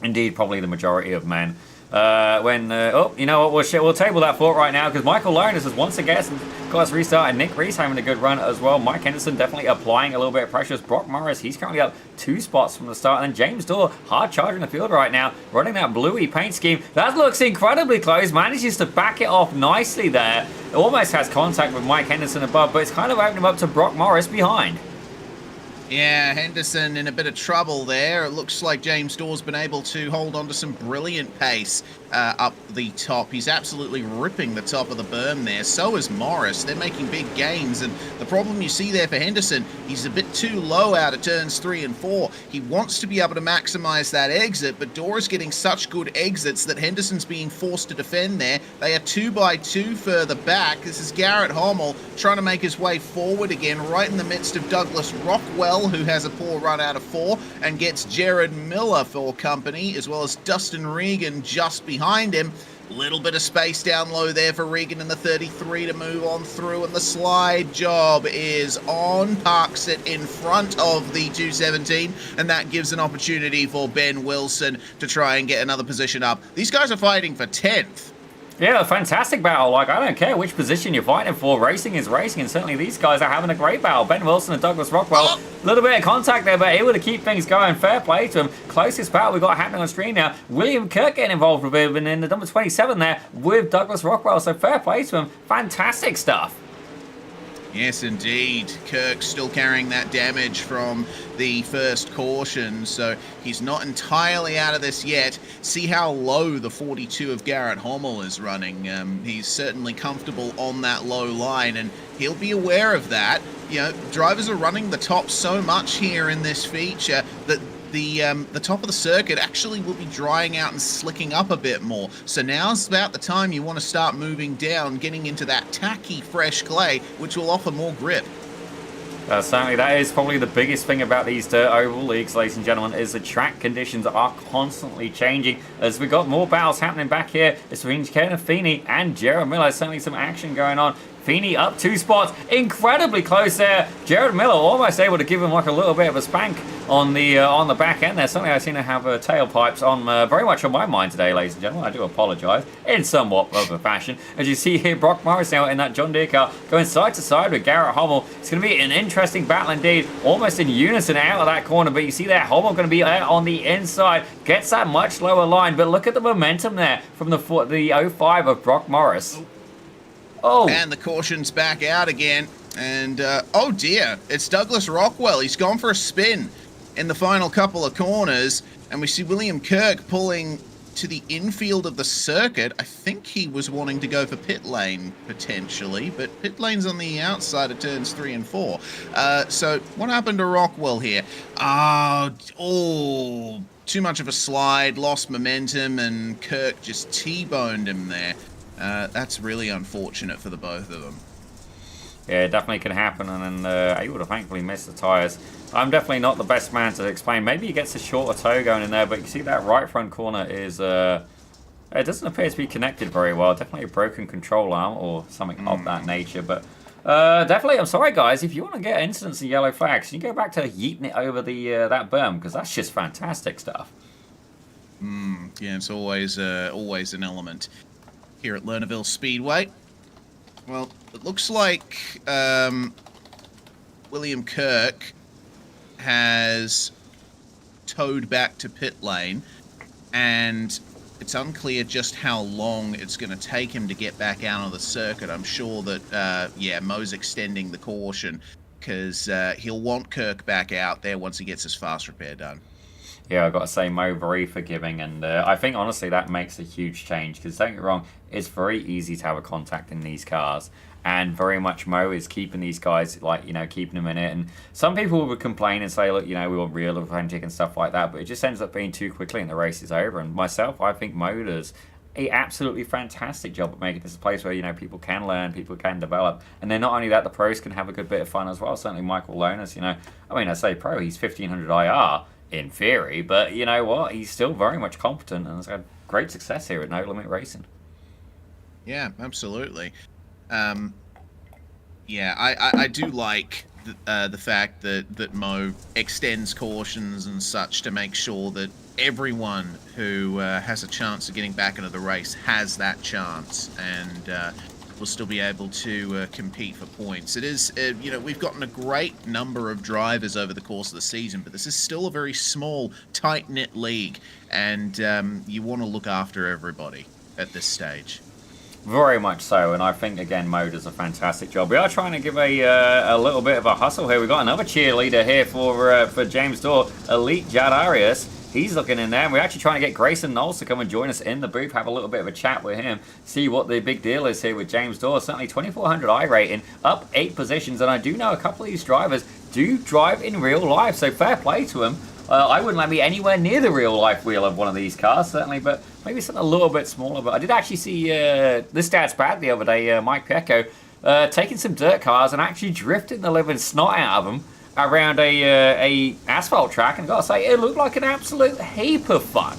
indeed probably the majority of men, oh, you know what, we'll table that thought right now, because Michael Lonis has once again got us restarted. Nick Rhys having a good run as well. Mike Henderson definitely applying a little bit of pressure. Brock Morris, he's currently up 2 spots from the start. And then James Dorr, hard charging the field right now, running that bluey paint scheme. That looks incredibly close. Manages to back it off nicely there. It almost has contact with Mike Henderson above, but it's kind of opening him up to Brock Morris behind. Yeah, Henderson in a bit of trouble there. It looks like James Dorr's been able to hold on to some brilliant pace up the top. He's absolutely ripping the top of the berm there. So is Morris. They're making big gains, and the problem you see there for Henderson, he's a bit too low out of turns 3 and 4. He wants to be able to maximize that exit, but Dorr is getting such good exits that Henderson's being forced to defend there. They are 2 by 2 further back. This is Garrett Hummel trying to make his way forward again, right in the midst of Douglas Rockwell, who has a poor run out of 4 and gets Jared Miller for company, as well as Dustin Regan just behind him. Little bit of space down low there for Regan in the 33 to move on through, and the slide job is on. Parks it in front of the 217, and that gives an opportunity for Ben Wilson to try and get another position up. These guys are fighting for 10th. Yeah, a fantastic battle. Like, I don't care which position you're fighting for. Racing is racing, and certainly these guys are having a great battle. Ben Wilson and Douglas Rockwell, a little bit of contact there, but able to keep things going. Fair play to him. Closest battle we've got happening on screen now. William Kirk getting involved with him in the number 27 there with Douglas Rockwell, so fair play to him. Fantastic stuff. Yes, indeed. Kirk still carrying that damage from the first caution, so he's not entirely out of this yet. See how low the 42 of Garrett Hommel is running. He's certainly comfortable on that low line, and he'll be aware of that. You know, drivers are running the top so much here in this feature that the top of the circuit actually will be drying out and slicking up a bit more. So now's about the time you want to start moving down, getting into that tacky fresh clay, which will offer more grip. Certainly, that is probably the biggest thing about these dirt oval leagues, ladies and gentlemen, is the track conditions are constantly changing. As we've got more battles happening back here, it's between Kenneth Feeney and Jared Miller. Certainly some action going on. Feeney up 2 spots, incredibly close there. Jared Miller almost able to give him like a little bit of a spank on the back end there. Certainly I seem to have tailpipes on very much on my mind today, ladies and gentlemen. I do apologise in somewhat of a fashion. As you see here, Brock Morris now in that John Deere car going side to side with Garrett Hommel. It's going to be an interesting battle indeed, almost in unison out of that corner. But you see there, Hommel going to be out on the inside, gets that much lower line. But look at the momentum there from the 05 of Brock Morris. Oh, and the caution's back out again. And, oh dear, it's Douglas Rockwell. He's gone for a spin in the final couple of corners. And we see William Kirk pulling to the infield of the circuit. I think he was wanting to go for pit lane, potentially. But pit lane's on the outside of turns 3 and 4. So what happened to Rockwell here? Oh, too much of a slide, lost momentum, and Kirk just T-boned him there. That's really unfortunate for the both of them. Yeah, it definitely can happen, and then able to thankfully miss the tyres. I'm definitely not the best man to explain. Maybe he gets a shorter toe going in there, but you see that right front corner is... it doesn't appear to be connected very well. Definitely a broken control arm or something of that nature, but... definitely, I'm sorry guys, if you want to get incidents and yellow flags, you go back to yeeting it over the that berm, because that's just fantastic stuff. Yeah, it's always an element here at Lernerville Speedway. Well, it looks like William Kirk has towed back to pit lane, and it's unclear just how long it's going to take him to get back out on the circuit. I'm sure that, yeah, Mo's extending the caution, because he'll want Kirk back out there once he gets his fast repair done. Yeah, I've got to say, Mo, very forgiving, and I think, honestly, that makes a huge change, because don't get me wrong, it's very easy to have a contact in these cars, and very much Mo is keeping these guys, like, you know, keeping them in it, and some people would complain and say, look, you know, we want real authentic and stuff like that, but it just ends up being too quickly and the race is over, and myself, I think Mo does an absolutely fantastic job at making this a place where, you know, people can learn, people can develop, and then not only that, the pros can have a good bit of fun as well. Certainly Michael Lonas, you know, I mean, I say pro, he's 1500 IR, in theory, but you know what? He's still very much competent and has had great success here at No Limit Racing. Yeah, absolutely. Yeah, I do like the fact that Mo extends cautions and such to make sure that everyone who has a chance of getting back into the race has that chance, and will still be able to compete for points. It is, you know, we've gotten a great number of drivers over the course of the season, but this is still a very small, tight-knit league, and you want to look after everybody at this stage. Very much so, and I think, again, Mo does a fantastic job. We are trying to give a little bit of a hustle here. We've got another cheerleader here for James Dorr, Elite Jad Arias. He's looking in there, and we're actually trying to get Grayson Knowles to come and join us in the booth, have a little bit of a chat with him, see what the big deal is here with James Dorr. Certainly 2400 I rating, up 8 positions, and I do know a couple of these drivers do drive in real life, so fair play to them. I wouldn't let me anywhere near the real life wheel of one of these cars, certainly, but maybe something a little bit smaller. But I did actually see this dad's bad the other day, Mike Pecco, taking some dirt cars and actually drifting the living snot out of them around a asphalt track, and I've got to say, it looked like an absolute heap of fun.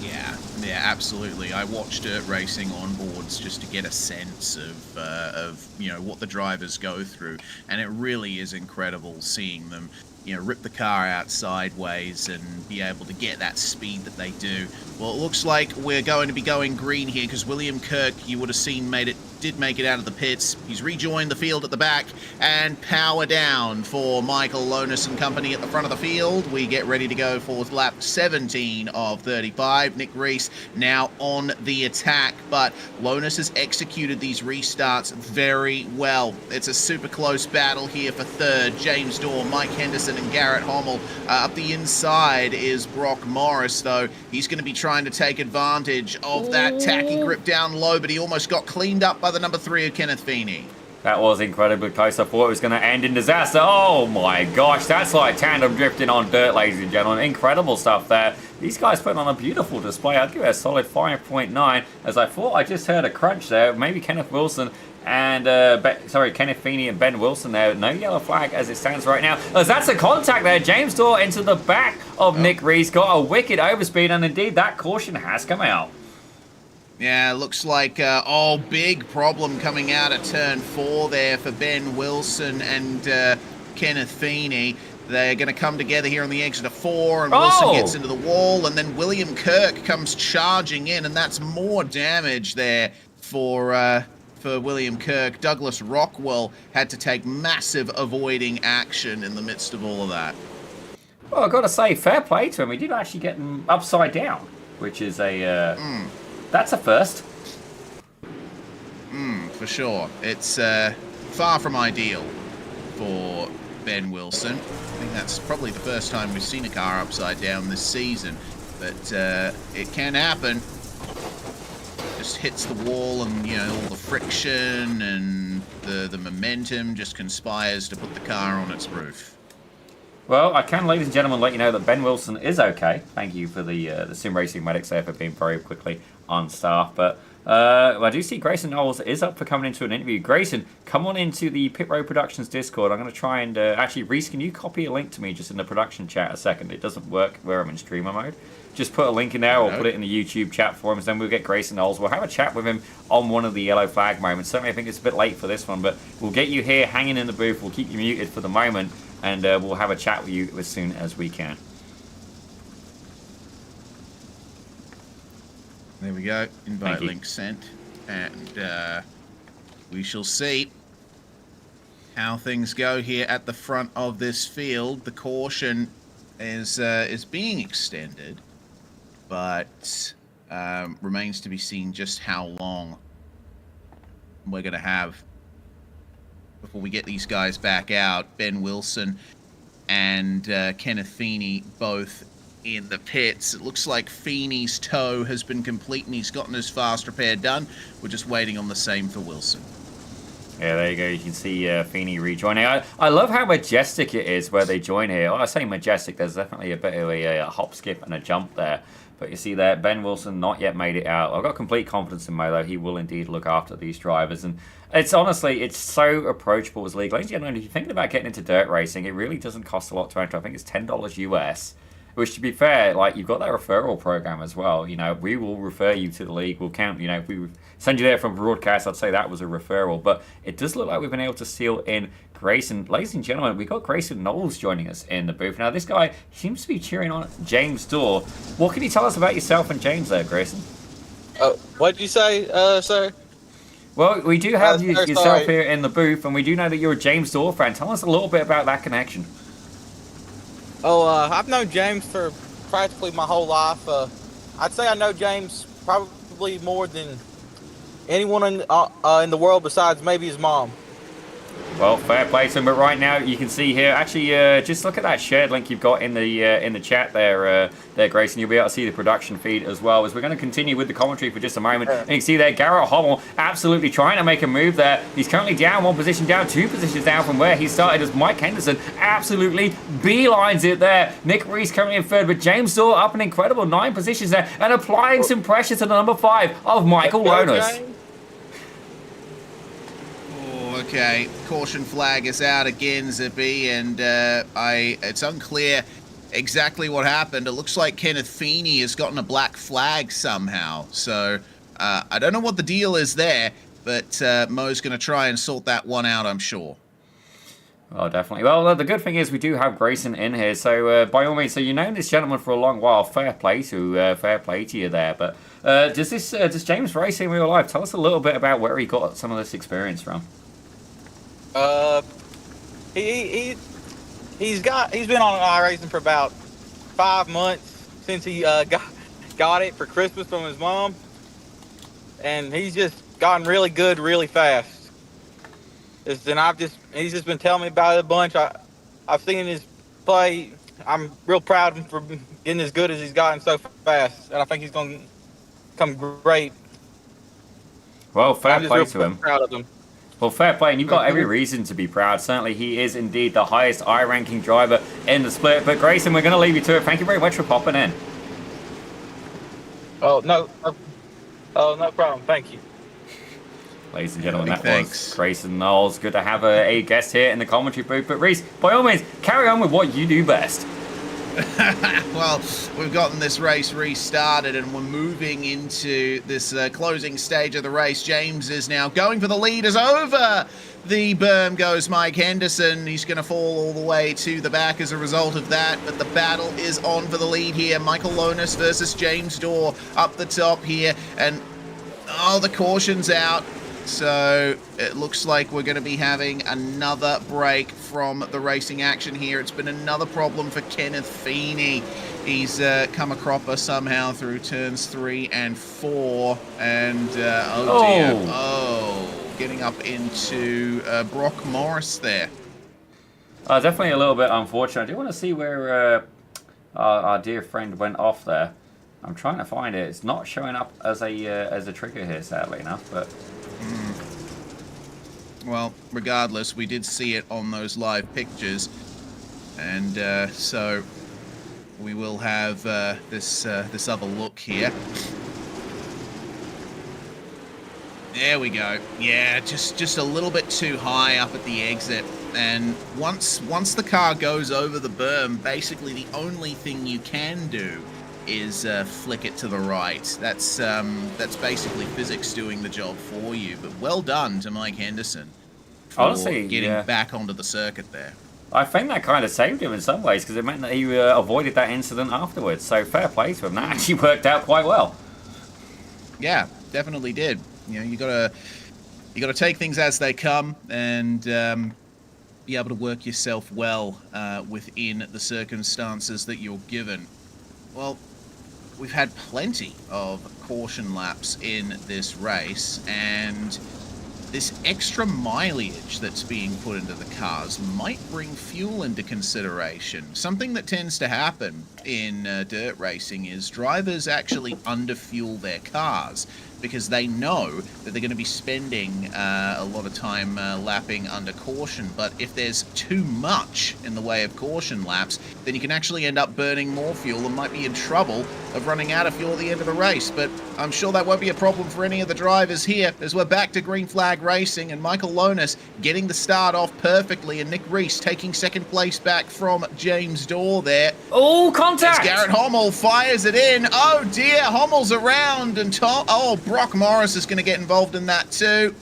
Yeah, absolutely. I watched dirt racing on boards just to get a sense of you know, what the drivers go through, and it really is incredible seeing them, you know, rip the car out sideways and be able to get that speed that they do. Well, it looks like we're going to be going green here, because William Kirk, you would have seen, made it did make it out of the pits. He's rejoined the field at the back, and power down for Michael Lonis and company at the front of the field. We get ready to go for lap 17 of 35. Nick Rhys now on the attack, but Lonis has executed these restarts very well. It's a super close battle here for third. James Dorr, Mike Henderson, and Garrett Hommel. Up the inside is Brock Morris, though. He's going to be trying to take advantage of that tacky grip down low, but he almost got cleaned up by the number 3 of Kenneth Feeney. That was incredibly close. I thought it was going to end in disaster. Oh my gosh, that's like tandem drifting on dirt, ladies and gentlemen. Incredible stuff there. These guys put on a beautiful display. I'd give it a solid 5.9, as I thought I just heard a crunch there. Maybe Kenneth Wilson and Kenneth Feeney and Ben Wilson there. No yellow flag as it stands right now. As that's a contact there. James Dorr into the back of Nick Rhys. Got a wicked overspeed, and indeed that caution has come out. Yeah, looks like, big problem coming out of turn 4 there for Ben Wilson and Kenneth Feeney. They're going to come together here on the exit of 4, and Wilson gets into the wall, and then William Kirk comes charging in, and that's more damage there for William Kirk. Douglas Rockwell had to take massive avoiding action in the midst of all of that. Well, I've got to say, fair play to him. He did actually get him upside down, which is a... That's a first. For sure. It's far from ideal for Ben Wilson. I think that's probably the first time we've seen a car upside down this season. But it can happen. Just hits the wall, and, you know, all the friction and the momentum just conspires to put the car on its roof. Well, I can, ladies and gentlemen, let you know that Ben Wilson is okay. Thank you for the Sim Racing medics there for being very quickly on staff. But I do see Grayson Knowles is up for coming into an interview. Grayson, come on into the Pit Road Productions Discord. I'm going to try and... actually, Rhys, can you copy a link to me just in the production chat a second? It doesn't work where I'm in streamer mode. Just put a link in there or put it in the YouTube chat for him, then we'll get Grayson Knowles. We'll have a chat with him on one of the yellow flag moments. Certainly, I think it's a bit late for this one, but we'll get you here hanging in the booth. We'll keep you muted for the moment, and we'll have a chat with you as soon as we can. There we go. Invite link sent. And we shall see how things go here at the front of this field. The caution is being extended, but remains to be seen just how long we're going to have before we get these guys back out. Ben Wilson and Kenneth Feeney both in the pits. It looks like Feeney's toe has been complete and he's gotten his fast repair done. We're just waiting on the same for Wilson. Yeah, there you go. You can see Feeney rejoining. I love how majestic it is where they join here. When I say majestic, there's definitely a bit of a hop, skip, and a jump there. But you see there, Ben Wilson not yet made it out. I've got complete confidence in Mo, though. He will indeed look after these drivers. And it's honestly, it's so approachable as league. Ladies and gentlemen, if you're thinking about getting into dirt racing, it really doesn't cost a lot to enter. I think it's $10 US. Which, to be fair, like, you've got that referral program as well. You know, we will refer you to the league. We'll count, you know, if we send you there from broadcast, I'd say that was a referral. But it does look like we've been able to seal in Grayson. Ladies and gentlemen, we've got Grayson Knowles joining us in the booth. Now, this guy seems to be cheering on James Dorr. What can you tell us about yourself and James there, Grayson? What did you say, sir? Well, we do have yourself here in the booth, and we do know that you're a James Dorr fan. Tell us a little bit about that connection. I've known James for practically my whole life. I'd say I know James probably more than anyone in the world besides maybe his mom. Well, fair play to him, but right now you can see here, actually, just look at that shared link you've got in the chat there, Grayson. You'll be able to see the production feed as well. As we're going to continue with the commentary for just a moment, and you can see there, Garrett Hommel absolutely trying to make a move there. He's currently down one position down, 2 positions down from where he started, as Mike Henderson absolutely beelines it there. Nick Rhys currently in third, but James Dorr up an incredible 9 positions there, and applying some pressure to the number 5 of Michael Lonis. Okay, caution flag is out again, Zippy, and it's unclear exactly what happened. It looks like Kenneth Feeney has gotten a black flag somehow, so I don't know what the deal is there, but Mo's going to try and sort that one out, I'm sure. Oh, definitely. Well, the good thing is we do have Grayson in here, so by all means, so you know this gentleman for a long while. Fair play to you there. But does James race in real life? Tell us a little bit about where he got some of this experience from. Uh, he's been on iRacing for about 5 months since he got it for Christmas from his mom, and he's just gotten really good really fast. He's just been telling me about it a bunch. I've seen his play. I'm real proud of him for getting as good as he's gotten so fast, and I think he's going to come great. Well, fair play to him. Proud of him. Well, fair play, and you've got every reason to be proud. Certainly, he is indeed the highest I-ranking driver in the split. But Grayson, we're going to leave you to it. Thank you very much for popping in. Oh no problem. Thank you. Ladies and gentlemen, that was Grayson Knowles. Good to have a guest here in the commentary booth. But Rhys, by all means, carry on with what you do best. Well, we've gotten this race restarted and we're moving into this closing stage of the race. James is now going for the lead as over the berm goes Mike Henderson. He's going to fall all the way to the back as a result of that, but the battle is on for the lead here. Michael Lonis versus James Dorr up the top here, and the caution's out. So it looks like we're going to be having another break from the racing action here. It's been another problem for Kenneth Feeney. He's come a cropper somehow through turns 3 and 4. And, getting up into Brock Morris there. Definitely a little bit unfortunate. I do want to see where our dear friend went off there. I'm trying to find it. It's not showing up as a trigger here, sadly enough, but... Well, regardless, we did see it on those live pictures, and so we will have this other look here. There we go. Yeah, just a little bit too high up at the exit, and once the car goes over the berm, basically the only thing you can do is flick it to the right. That's basically physics doing the job for you. But well done to Mike Henderson for honestly getting back onto the circuit there. I think that kind of saved him in some ways because it meant that he avoided that incident afterwards. So fair play to him. That actually worked out quite well. Yeah, definitely did. You know, you gotta take things as they come and be able to work yourself well within the circumstances that you're given. Well, we've had plenty of caution laps in this race, and this extra mileage that's being put into the cars might bring fuel into consideration. Something that tends to happen in dirt racing is drivers actually underfuel their cars because they know that they're going to be spending a lot of time lapping under caution. But if there's too much in the way of caution laps, then you can actually end up burning more fuel and might be in trouble of running out of fuel at the end of the race. But I'm sure that won't be a problem for any of the drivers here, as we're back to green flag racing, and Michael Lonis getting the start off perfectly, and Nick Rhys taking second place back from James Dorr there. Oh, contact! As Garrett Hommel fires it in. Oh dear, Hommel's around, and Brock Morris is going to get involved in that too.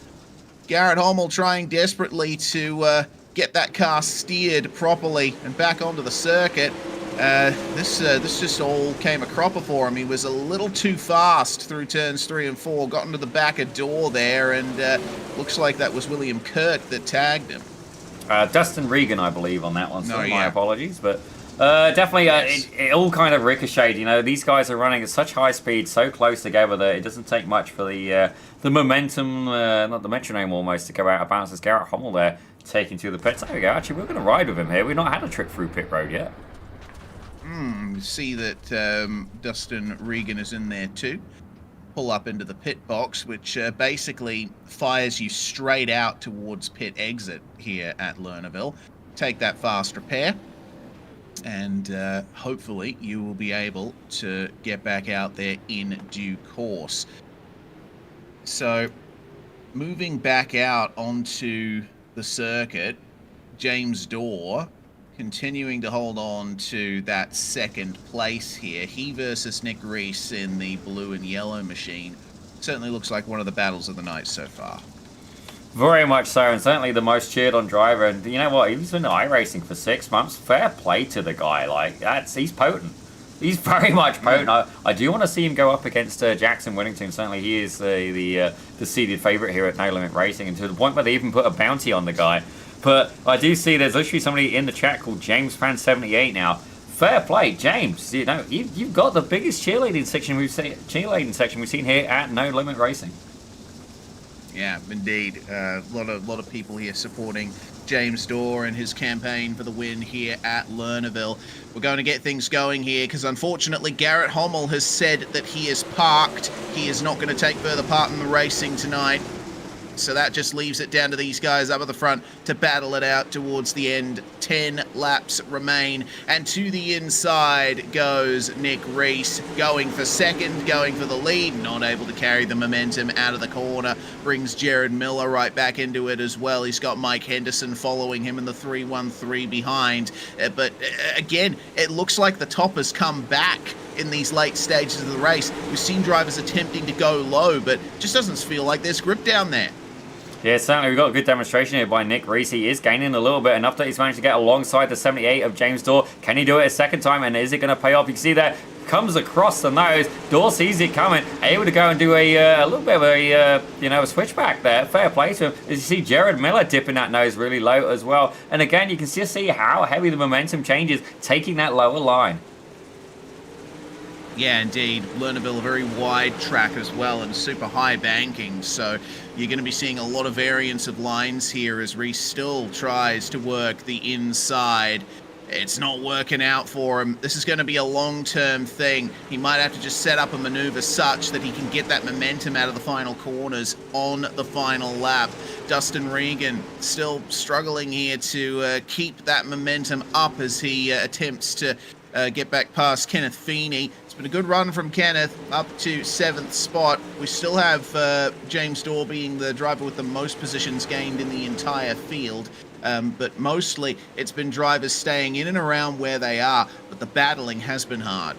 Garrett Hommel trying desperately to get that car steered properly and back onto the circuit. This just all came a cropper for him. He was a little too fast through turns 3 and 4, got into the back of Dorr there, and looks like that was William Kirk that tagged him. Dustin Regan, I believe, on that one, so my apologies, but definitely it all kind of ricocheted. You know, these guys are running at such high speed, so close together that it doesn't take much for the momentum, not the metronome almost, to go out of bounds as Garrett Hommel there taking to the pits. There we go. Actually, we're going to ride with him here. We've not had a trip through pit road yet. See that Dustin Regan is in there too. Pull up into the pit box, which basically fires you straight out towards pit exit here at Lernerville. Take that fast repair, and hopefully you will be able to get back out there in due course. So, moving back out onto the circuit, James Dorr continuing to hold on to that second place here. He versus Nick Rhys in the blue and yellow machine. Certainly looks like one of the battles of the night so far. Very much so, and certainly the most cheered on driver. And you know what? He's been iRacing for 6 months. Fair play to the guy. Like he's potent. He's very much potent. I do want to see him go up against Jackson Whittington. Certainly, he is the seeded favorite here at No Limit Racing, and to the point where they even put a bounty on the guy. But I do see there's literally somebody in the chat called JamesFan78 now. Fair play, James. You know you've got the biggest cheerleading section we've seen here at No Limit Racing. Yeah, indeed. A lot of people here supporting James Dorr and his campaign for the win here at Lernerville. We're going to get things going here because unfortunately Garrett Hommel has said that he is parked. He is not going to take further part in the racing tonight. So that just leaves it down to these guys up at the front to battle it out towards the end. 10 laps remain. And to the inside goes Nick Rhys, going for second, going for the lead, not able to carry the momentum out of the corner. Brings Jared Miller right back into it as well. He's got Mike Henderson following him in the 3-1-3 behind. But again, it looks like the top has come back in these late stages of the race. We've seen drivers attempting to go low, but it just doesn't feel like there's grip down there. Yeah, certainly we've got a good demonstration here by Nick Rhys. He is gaining a little bit, enough that he's managed to get alongside the 78 of James Dorr. Can he do it a second time, and is it going to pay off? You can see that comes across the nose. Dorr sees it coming, able to go and do a little bit of a switchback there. Fair play to him. As you see Jared Miller dipping that nose really low as well. And again, you can just see how heavy the momentum changes, taking that lower line. Yeah, indeed. Lernerville, a very wide track as well and super high banking. So you're going to be seeing a lot of variance of lines here as Rhys still tries to work the inside. It's not working out for him. This is going to be a long-term thing. He might have to just set up a maneuver such that he can get that momentum out of the final corners on the final lap. Dustin Regan still struggling here to keep that momentum up as he attempts to get back past Kenneth Feeney. It's been a good run from Kenneth up to 7th spot. We still have James Dorr being the driver with the most positions gained in the entire field. But mostly it's been drivers staying in and around where they are, but the battling has been hard.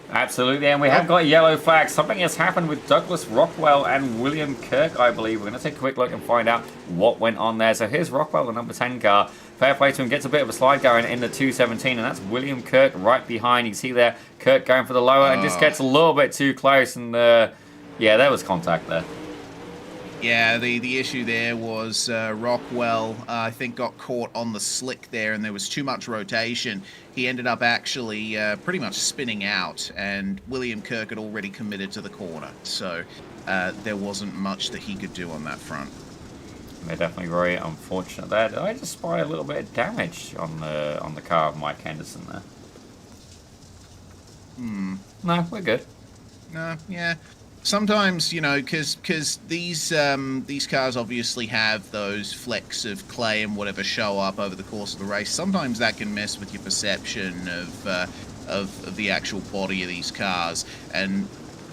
Absolutely, and we have got yellow flags. Something has happened with Douglas Rockwell and William Kirk, I believe. We're going to take a quick look and find out what went on there. So here's Rockwell, the number 10 car. Fair play to him, gets a bit of a slide going in the 217, and that's William Kirk right behind. You can see there, Kirk going for the lower and just gets a little bit too close, and yeah, there was contact there. Yeah, the issue there was Rockwell, I think, got caught on the slick there, and there was too much rotation. He ended up actually pretty much spinning out, and William Kirk had already committed to the corner. So there wasn't much that he could do on that front. They're definitely very unfortunate there. Did I just spy a little bit of damage on the car of Mike Henderson there? No, we're good. No, yeah. Sometimes, you know, because these cars obviously have those flecks of clay and whatever show up over the course of the race. Sometimes that can mess with your perception of the actual body of these cars. And,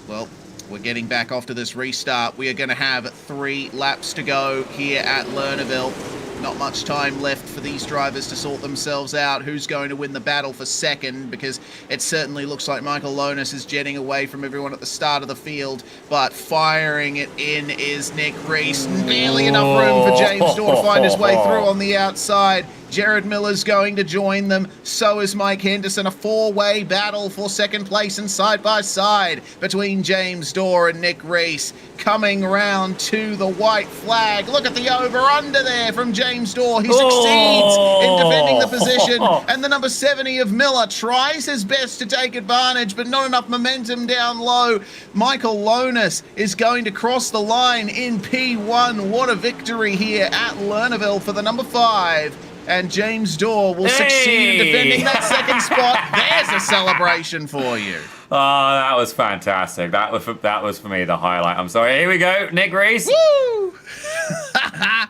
well, we're getting back off to this restart. We are going to have 3 laps to go here at Lernerville. Not much time left for these drivers to sort themselves out. Who's going to win the battle for second? Because it certainly looks like Michael Lonis is jetting away from everyone at the start of the field. But firing it in is Nick Rhys. Barely enough room for James Dorr to find his way through on the outside. Jared Miller's going to join them. So is Mike Henderson. A 4-way battle for second place and side by side between James Dorr and Nick Rhys. Coming round to the white flag. Look at the over-under there from James Dorr. He succeeds in defending the position. And the number 70 of Miller tries his best to take advantage, but not enough momentum down low. Michael Lonis is going to cross the line in P1. What a victory here at Lernerville for the number 5. And James Dorr will succeed in defending that second spot. There's a celebration for you. Oh, that was fantastic. That was for me the highlight. I'm sorry. Here we go, Nick Rhys. Woo! Come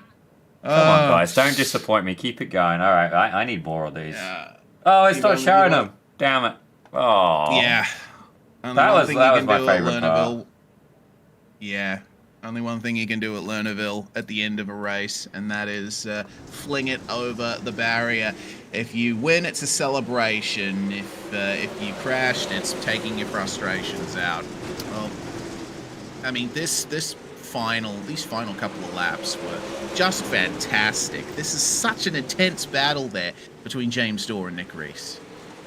on, guys. Don't disappoint me. Keep it going. All right. I need more of these. Oh, it's not showing them. Damn it. Oh. Yeah. That was my favorite part. Yeah. Only one thing you can do at Lernerville at the end of a race, and that is fling it over the barrier. If you win, it's a celebration. If you crashed, it's taking your frustrations out. Well, I mean, this these final couple of laps were just fantastic. This is such an intense battle there between James Dorr and Nick Rhys.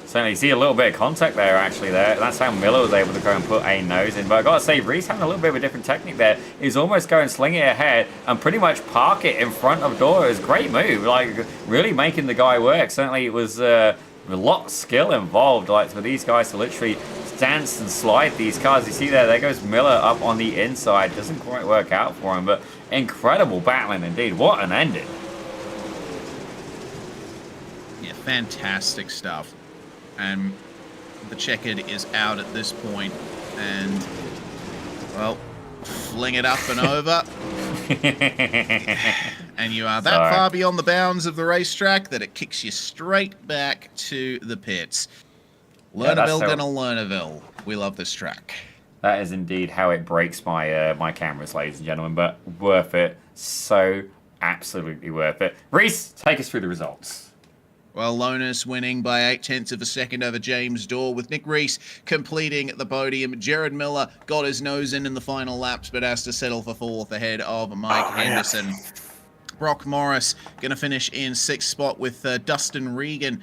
Certainly, you see a little bit of contact there, actually, there. That's how Miller was able to go and put a nose in. But I've got to say, Rhys having a little bit of a different technique there. He's almost going sling it ahead and pretty much park it in front of Dorr. It was a great move, like, really making the guy work. Certainly, it was a lot of skill involved, like, for these guys to literally dance and slide these cars. You see there goes Miller up on the inside. Doesn't quite work out for him, but incredible battling indeed. What an ending. Yeah, fantastic stuff. And the checkered is out at this point, and, well, fling it up and over. And you are that far beyond the bounds of the racetrack that it kicks you straight back to the pits. Lernerville gonna Lernerville. We love this track. That is indeed how it breaks my my cameras, ladies and gentlemen, but worth it. So absolutely worth it. Rhys, take us through the results. Well, Lonus winning by 0.8 of a second over James Dorr, with Nick Rhys completing the podium. Jared Miller got his nose in the final laps, but has to settle for 4th ahead of Mike Henderson. Yeah. Brock Morris going to finish in 6th spot with Dustin Regan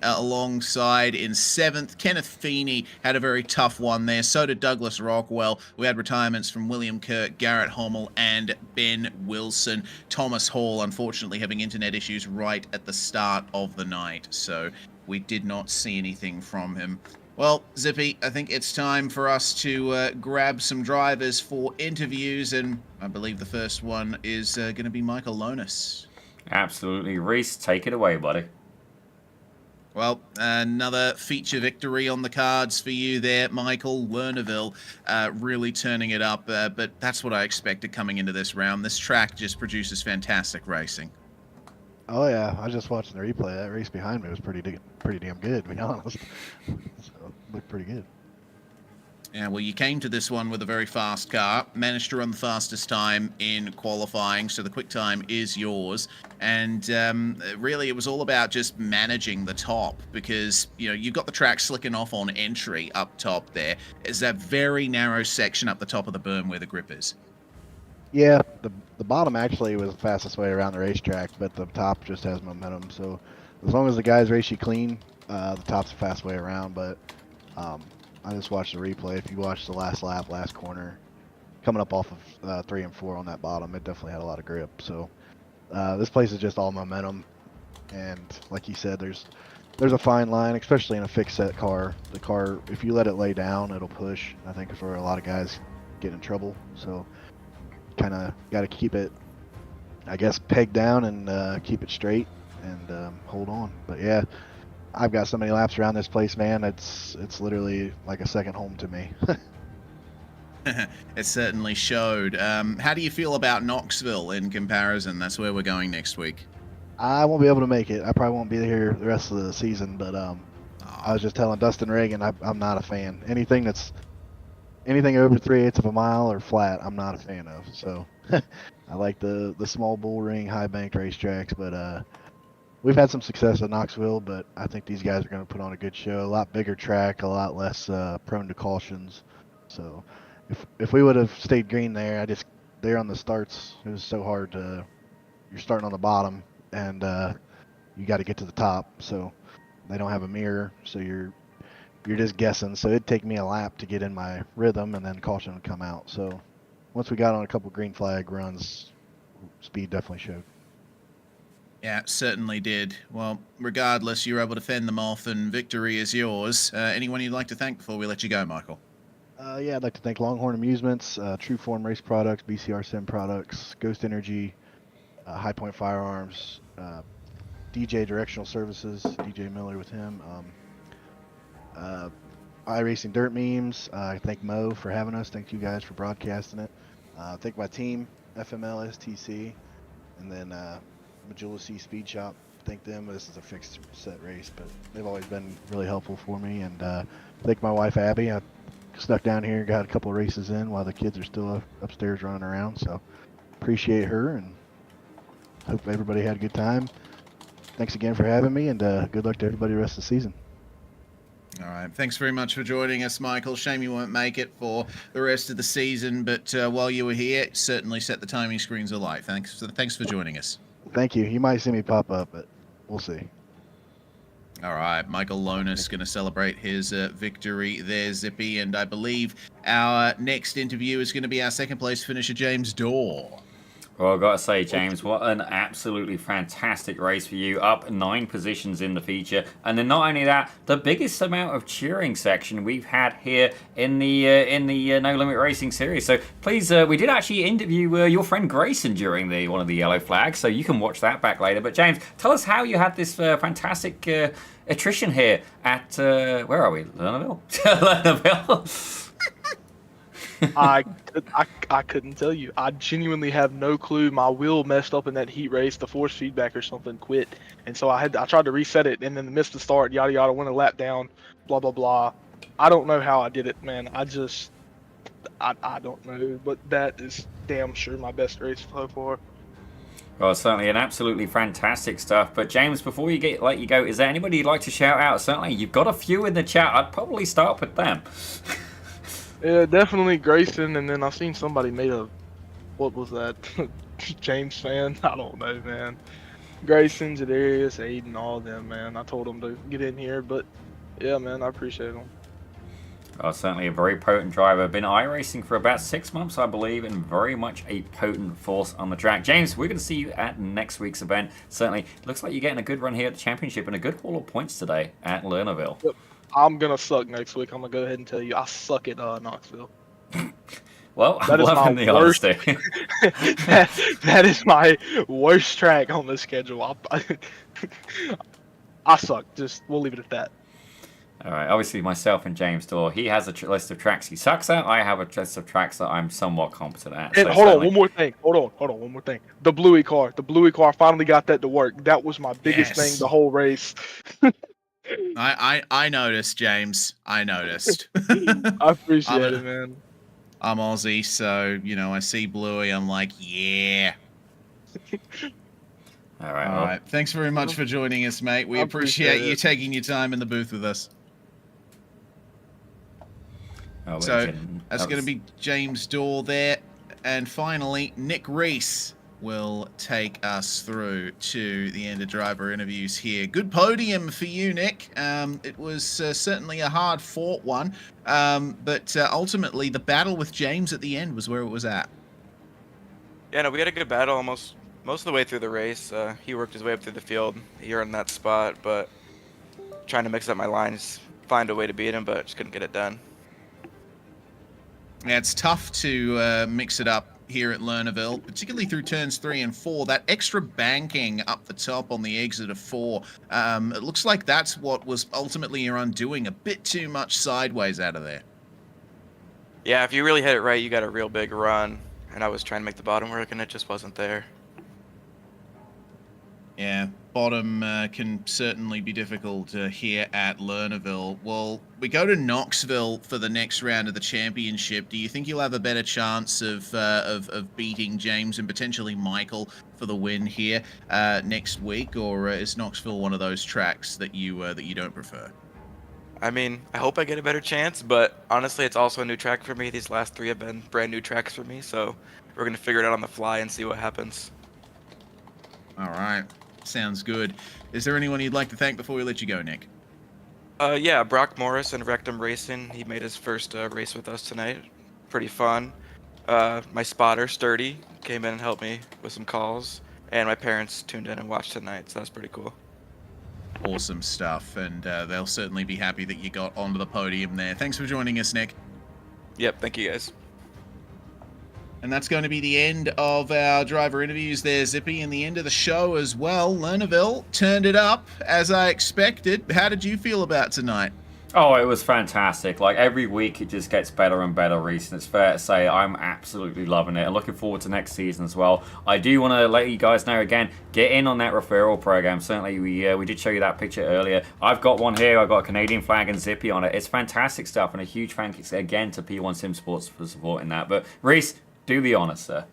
alongside in 7th. Kenneth Feeney had a very tough one there. So did Douglas Rockwell. We had retirements from William Kirk, Garrett Hommel, and Ben Wilson. Thomas Hall, unfortunately, having internet issues right at the start of the night, so we did not see anything from him. Well, Zippy, I think it's time for us to grab some drivers for interviews, and I believe the first one is going to be Michael Lonus. Absolutely. Rhys, take it away, buddy. Well, another feature victory on the cards for you there, Michael. Lernerville really turning it up, but that's what I expected coming into this round. This track just produces fantastic racing. Oh yeah, I was just watching the replay. That race behind me was pretty damn good, to be honest. So, it looked pretty good. Yeah, well, you came to this one with a very fast car, managed to run the fastest time in qualifying, so the quick time is yours. And really, it was all about just managing the top, because, you know, you've got the track slicking off on entry up top there. It's that very narrow section up the top of the berm where the grip is. Yeah, the bottom actually was the fastest way around the racetrack, but the top just has momentum. So as long as the guys race you clean, the top's a fast way around. But I just watched the replay. If you watch the last lap, last corner, coming up off of 3 and 4 on that bottom, it definitely had a lot of grip. So this place is just all momentum, and like you said, there's a fine line, especially in a fixed set car. The car, if you let it lay down, it'll push. I think that's where a lot of guys get in trouble. So kind of got to keep it, I guess, pegged down and keep it straight and hold on. But yeah, I've got so many laps around this place, man. It's literally like a second home to me. It certainly showed. How do you feel about Knoxville in comparison? That's where we're going next week. I won't be able to make it. I probably won't be here the rest of the season, but I was just telling Dustin Reagan I'm not a fan. Anything over 3/8 of a mile or flat, I'm not a fan of. So I like the small bull ring, high banked racetracks, but we've had some success at Knoxville, but I think these guys are going to put on a good show. A lot bigger track, a lot less prone to cautions. So if we would have stayed green there, there on the starts, it was so hard to. You're starting on the bottom, and you got to get to the top. So they don't have a mirror, so you're just guessing. So it'd take me a lap to get in my rhythm, and then caution would come out. So once we got on a couple green flag runs, speed definitely showed. Yeah, it certainly did. Well, regardless, you were able to fend them off, and victory is yours. Anyone you'd like to thank before we let you go, Michael? Yeah, I'd like to thank Longhorn Amusements, True Form Race Products, BCR Sim Products, Ghost Energy, High Point Firearms, DJ Directional Services, DJ Miller with him, iRacing Dirt Memes. I thank Mo for having us. Thank you guys for broadcasting it. Thank my team, FML, STC, and then Majula C Speed Shop. Thank them. This is a fixed set race, but they've always been really helpful for me. And thank my wife, Abby. I snuck down here and got a couple of races in while the kids are still upstairs running around. So appreciate her, and hope everybody had a good time. Thanks again for having me, and good luck to everybody the rest of the season. All right. Thanks very much for joining us, Michael. Shame you won't make it for the rest of the season, but while you were here, certainly set the timing screens alight. Thanks for joining us. Thank you. You might see me pop up, but we'll see. All right, Michael Lonis going to celebrate his victory there, Zippy, and I believe our next interview is going to be our second place finisher, James Dorr. Well, I've got to say, James, what an absolutely fantastic race for you. Up 9 positions in the feature. And then not only that, the biggest amount of cheering section we've had here in the No Limit Racing series. So please, we did actually interview your friend Grayson during one of the yellow flags, so you can watch that back later. But James, tell us how you had this fantastic attrition here at, where are we? Lernerville? Lernerville. I couldn't tell you. I genuinely have no clue. My wheel messed up in that heat race. The force feedback or something quit, and so I tried to reset it, and then missed the start. Yada yada. Went a lap down. Blah blah blah. I don't know how I did it, man. I don't know, but that is damn sure my best race so far. Well, certainly an absolutely fantastic stuff. But James, before we let you go, is there anybody you'd like to shout out? Certainly, you've got a few in the chat. I'd probably start with them. Yeah, definitely Grayson, and then I've seen somebody made what was that? James fan? I don't know, man. Grayson, Jadarius, Aiden, all of them, man. I told them to get in here, but yeah, man, I appreciate them. Oh, certainly a very potent driver. Been iRacing for about 6 months, I believe, and very much a potent force on the track. James, we're going to see you at next week's event. Certainly, looks like you're getting a good run here at the championship and a good haul of points today at Lernerville. Yep. I'm going to suck next week. I'm going to go ahead and tell you. I suck at Knoxville. Well, I'm loving the honesty. that is my worst track on the schedule. I suck. We'll leave it at that. All right. Obviously, myself and James Dorr, he has a list of tracks he sucks at. I have a list of tracks that I'm somewhat competent at. And so hold on, one more thing. Hold on, one more thing. The Bluey car. Finally got that to work. That was my biggest thing the whole race. I noticed, James. I noticed. I appreciate it, man. I'm Aussie, so, I see Bluey, I'm like, yeah. All right. All right. Thanks very much for joining us, mate. We appreciate you taking your time in the booth with us. So that's going to be James Dorr there. And finally, Nick Rhys will take us through to the end of driver interviews here. Good podium for you, Nick. It was certainly a hard-fought one, but ultimately the battle with James at the end was where it was at. Yeah, no, we had a good battle most of the way through the race. He worked his way up through the field here in that spot, but trying to mix up my lines, find a way to beat him, but just couldn't get it done. Yeah, it's tough to mix it up here at Lernerville, particularly through turns 3 and 4. That extra banking up the top on the exit of 4, it looks like that's what was ultimately your undoing. A bit too much sideways out of there. Yeah, if you really hit it right, you got a real big run, and I was trying to make the bottom work, and it just wasn't there. Yeah, bottom can certainly be difficult here at Lernerville. Well, we go to Knoxville for the next round of the championship. Do you think you'll have a better chance of beating James and potentially Michael for the win here next week, or is Knoxville one of those tracks that you don't prefer? I mean, I hope I get a better chance, but honestly, it's also a new track for me. These last 3 have been brand new tracks for me, so we're gonna figure it out on the fly and see what happens. All right. Sounds good. Is there anyone you'd like to thank before we let you go, Nick? Yeah, Brock Morris and Rectum Racing. He made his first race with us tonight. Pretty fun. My spotter, Sturdy, came in and helped me with some calls. And my parents tuned in and watched tonight, so that's pretty cool. Awesome stuff, and they'll certainly be happy that you got onto the podium there. Thanks for joining us, Nick. Yep, thank you guys. And that's going to be the end of our driver interviews there, Zippy, and the end of the show as well. Lernerville turned it up, as I expected. How did you feel about tonight? Oh, it was fantastic. Like, every week it just gets better and better, Rhys, and it's fair to say I'm absolutely loving it and looking forward to next season as well. I do want to let you guys know again, get in on that referral program. Certainly, we did show you that picture earlier. I've got one here. I've got a Canadian flag and Zippy on it. It's fantastic stuff, and a huge thanks again to P1 Sim Sports for supporting that. But, Rhys, do the honors, sir.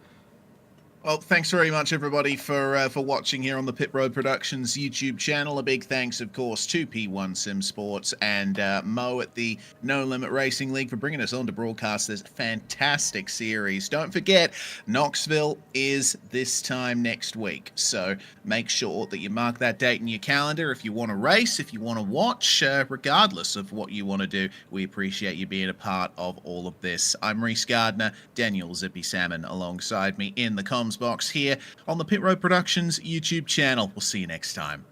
Well, thanks very much, everybody, for watching here on the Pit Road Productions YouTube channel. A big thanks, of course, to P1 Sim Sports and Mo at the No Limit Racing League for bringing us on to broadcast this fantastic series. Don't forget, Knoxville is this time next week, so make sure that you mark that date in your calendar if you want to race, if you want to watch, regardless of what you want to do. We appreciate you being a part of all of this. I'm Rhys Gardner, Daniel Zippy Salmon alongside me in the comms box here on the Pit Road Productions YouTube channel. We'll see you next time.